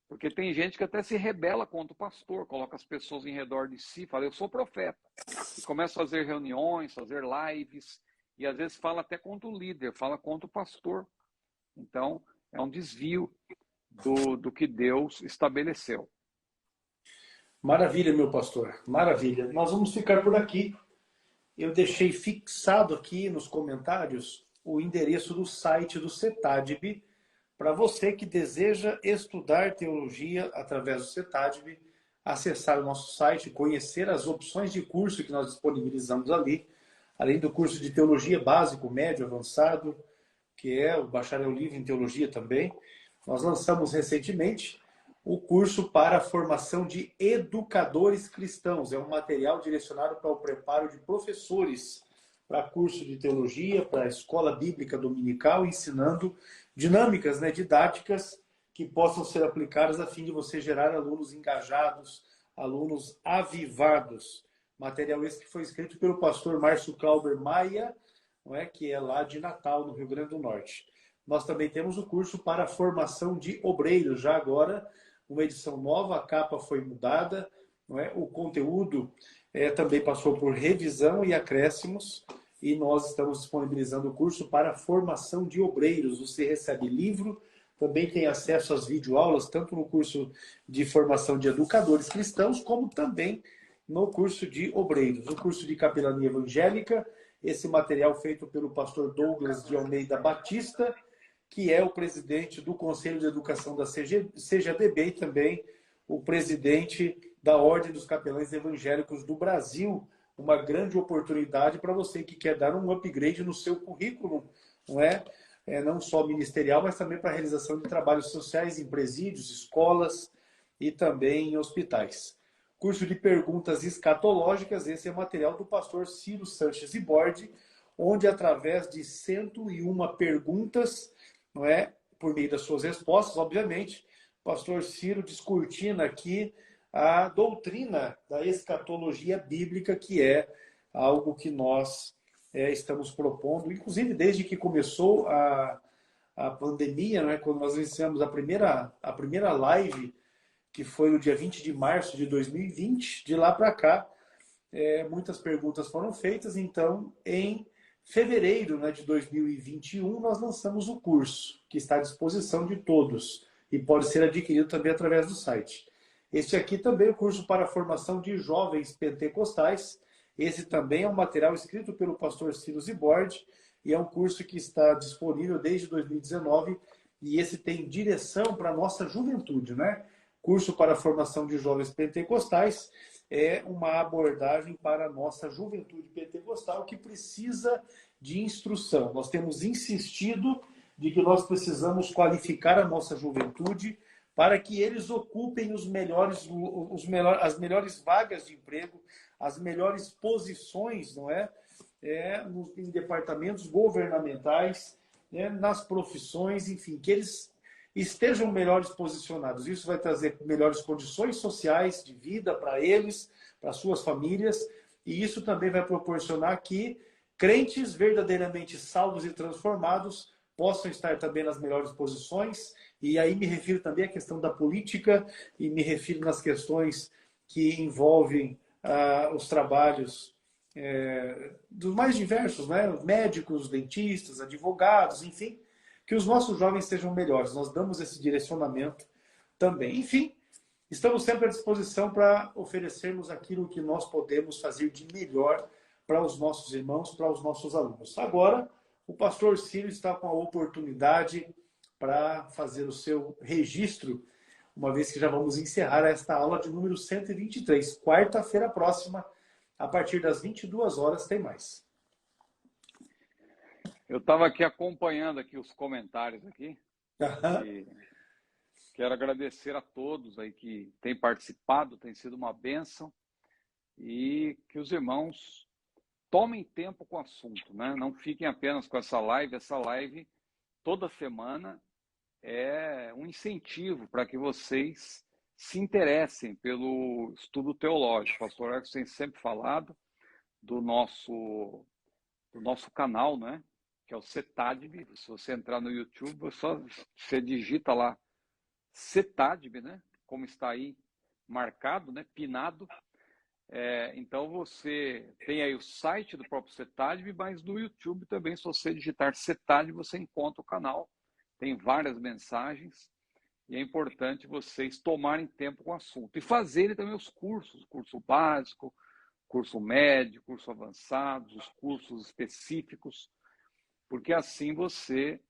Porque tem gente que até se rebela contra o pastor, coloca as pessoas em redor de si, fala, eu sou profeta. E começa a fazer reuniões, fazer lives, e às vezes fala até contra o líder, fala contra o pastor. Então, é um desvio do que Deus estabeleceu. Maravilha, meu pastor. Maravilha. Nós vamos ficar por aqui. Eu deixei fixado aqui nos comentários o endereço do site do CETADB para você que deseja estudar teologia através do CETADB, acessar o nosso site, conhecer as opções de curso que nós disponibilizamos ali, além do curso de teologia básico, médio, avançado, que é o bacharel livre em teologia também. Nós lançamos recentemente o curso para a formação de educadores cristãos. É um material direcionado para o preparo de professores para curso de teologia, para a escola bíblica dominical, ensinando dinâmicas, didáticas que possam ser aplicadas a fim de você gerar alunos engajados, alunos avivados. Material esse que foi escrito pelo pastor Márcio Clauber Maia, que é lá de Natal, no Rio Grande do Norte. Nós também temos o curso para a formação de obreiros, já agora, uma edição nova, a capa foi mudada, o conteúdo também passou por revisão e acréscimos, e nós estamos disponibilizando o curso para a formação de obreiros. Você recebe livro, também tem acesso às videoaulas, tanto no curso de formação de educadores cristãos, como também no curso de obreiros. O curso de capelania evangélica, esse material feito pelo pastor Douglas de Almeida Batista, que é o presidente do Conselho de Educação da CGADB e também o presidente da Ordem dos Capelães Evangélicos do Brasil. Uma grande oportunidade para você que quer dar um upgrade no seu currículo, não só ministerial, mas também para a realização de trabalhos sociais em presídios, escolas e também em hospitais. Curso de perguntas escatológicas, esse é material do pastor Ciro Sanches Iborde, onde através de 101 perguntas, por meio das suas respostas, obviamente, o pastor Ciro descortina aqui a doutrina da escatologia bíblica, que é algo que nós estamos propondo, inclusive desde que começou a pandemia, quando nós iniciamos a primeira live, que foi no dia 20 de março de 2020, de lá para cá, muitas perguntas foram feitas, então, em fevereiro, né, de 2021, nós lançamos o curso, que está à disposição de todos e pode ser adquirido também através do site. Este aqui também é o curso para a formação de jovens pentecostais. Esse também é um material escrito pelo pastor Ciro Zibordi e é um curso que está disponível desde 2019 e esse tem direção para a nossa juventude, né? Curso para a formação de jovens pentecostais é uma abordagem para a nossa juventude pentecostal que precisa de instrução. Nós temos insistido de que nós precisamos qualificar a nossa juventude para que eles ocupem as melhores vagas de emprego, as melhores posições, não é? Em departamentos governamentais, né? Nas profissões, enfim, que eles estejam melhores posicionados. Isso vai trazer melhores condições sociais de vida para eles, para suas famílias, e isso também vai proporcionar que crentes verdadeiramente salvos e transformados possam estar também nas melhores posições, e aí me refiro também à questão da política, e me refiro nas questões que envolvem os trabalhos dos mais diversos, né? Médicos, dentistas, advogados, enfim, que os nossos jovens sejam melhores. Nós damos esse direcionamento também. Enfim, estamos sempre à disposição para oferecermos aquilo que nós podemos fazer de melhor para os nossos irmãos, para os nossos alunos. Agora, o pastor Ciro está com a oportunidade para fazer o seu registro, uma vez que já vamos encerrar esta aula de número 123. Quarta-feira próxima, a partir das 22 horas, tem mais. Eu estava aqui acompanhando aqui os comentários aqui. E quero agradecer a todos aí que têm participado, tem sido uma bênção. E que os irmãos tomem tempo com o assunto, né? Não fiquem apenas com essa live. Essa live, toda semana, é um incentivo para que vocês se interessem pelo estudo teológico. O pastor Ercos tem sempre falado do nosso canal, né? Que é o CETADB. Se você entrar no YouTube, você digita lá CETADB, né? Como está aí marcado, né? Pinado. Então você tem aí o site do próprio CETADB, mas no YouTube também, se você digitar CETADB, você encontra o canal. Tem várias mensagens e é importante vocês tomarem tempo com o assunto. E fazerem também os cursos, curso básico, curso médio, curso avançado, os cursos específicos, porque assim você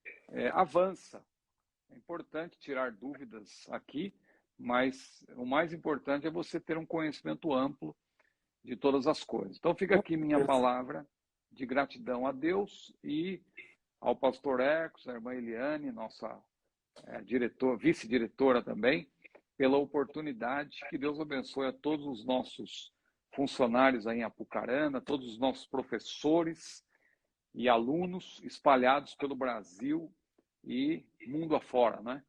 avança. É importante tirar dúvidas aqui, mas o mais importante é você ter um conhecimento amplo de todas as coisas. Então fica aqui minha palavra de gratidão a Deus e ao pastor Ercos, a irmã Eliane, nossa vice-diretora também, pela oportunidade. Que Deus abençoe a todos os nossos funcionários aí em Apucarana, todos os nossos professores e alunos espalhados pelo Brasil e mundo afora, né?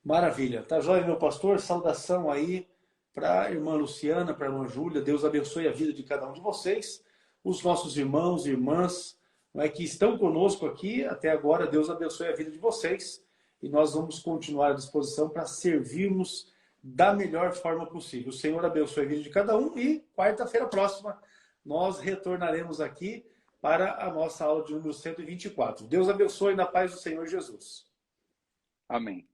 Maravilha. Tá joia, meu pastor? Saudação aí para a irmã Luciana, para a irmã Júlia. Deus abençoe a vida de cada um de vocês. Os nossos irmãos e irmãs, não é, que estão conosco aqui até agora, Deus abençoe a vida de vocês. E nós vamos continuar à disposição para servirmos da melhor forma possível. O Senhor abençoe a vida de cada um e quarta-feira próxima nós retornaremos aqui para a nossa aula de número 124. Deus abençoe na paz do Senhor Jesus. Amém.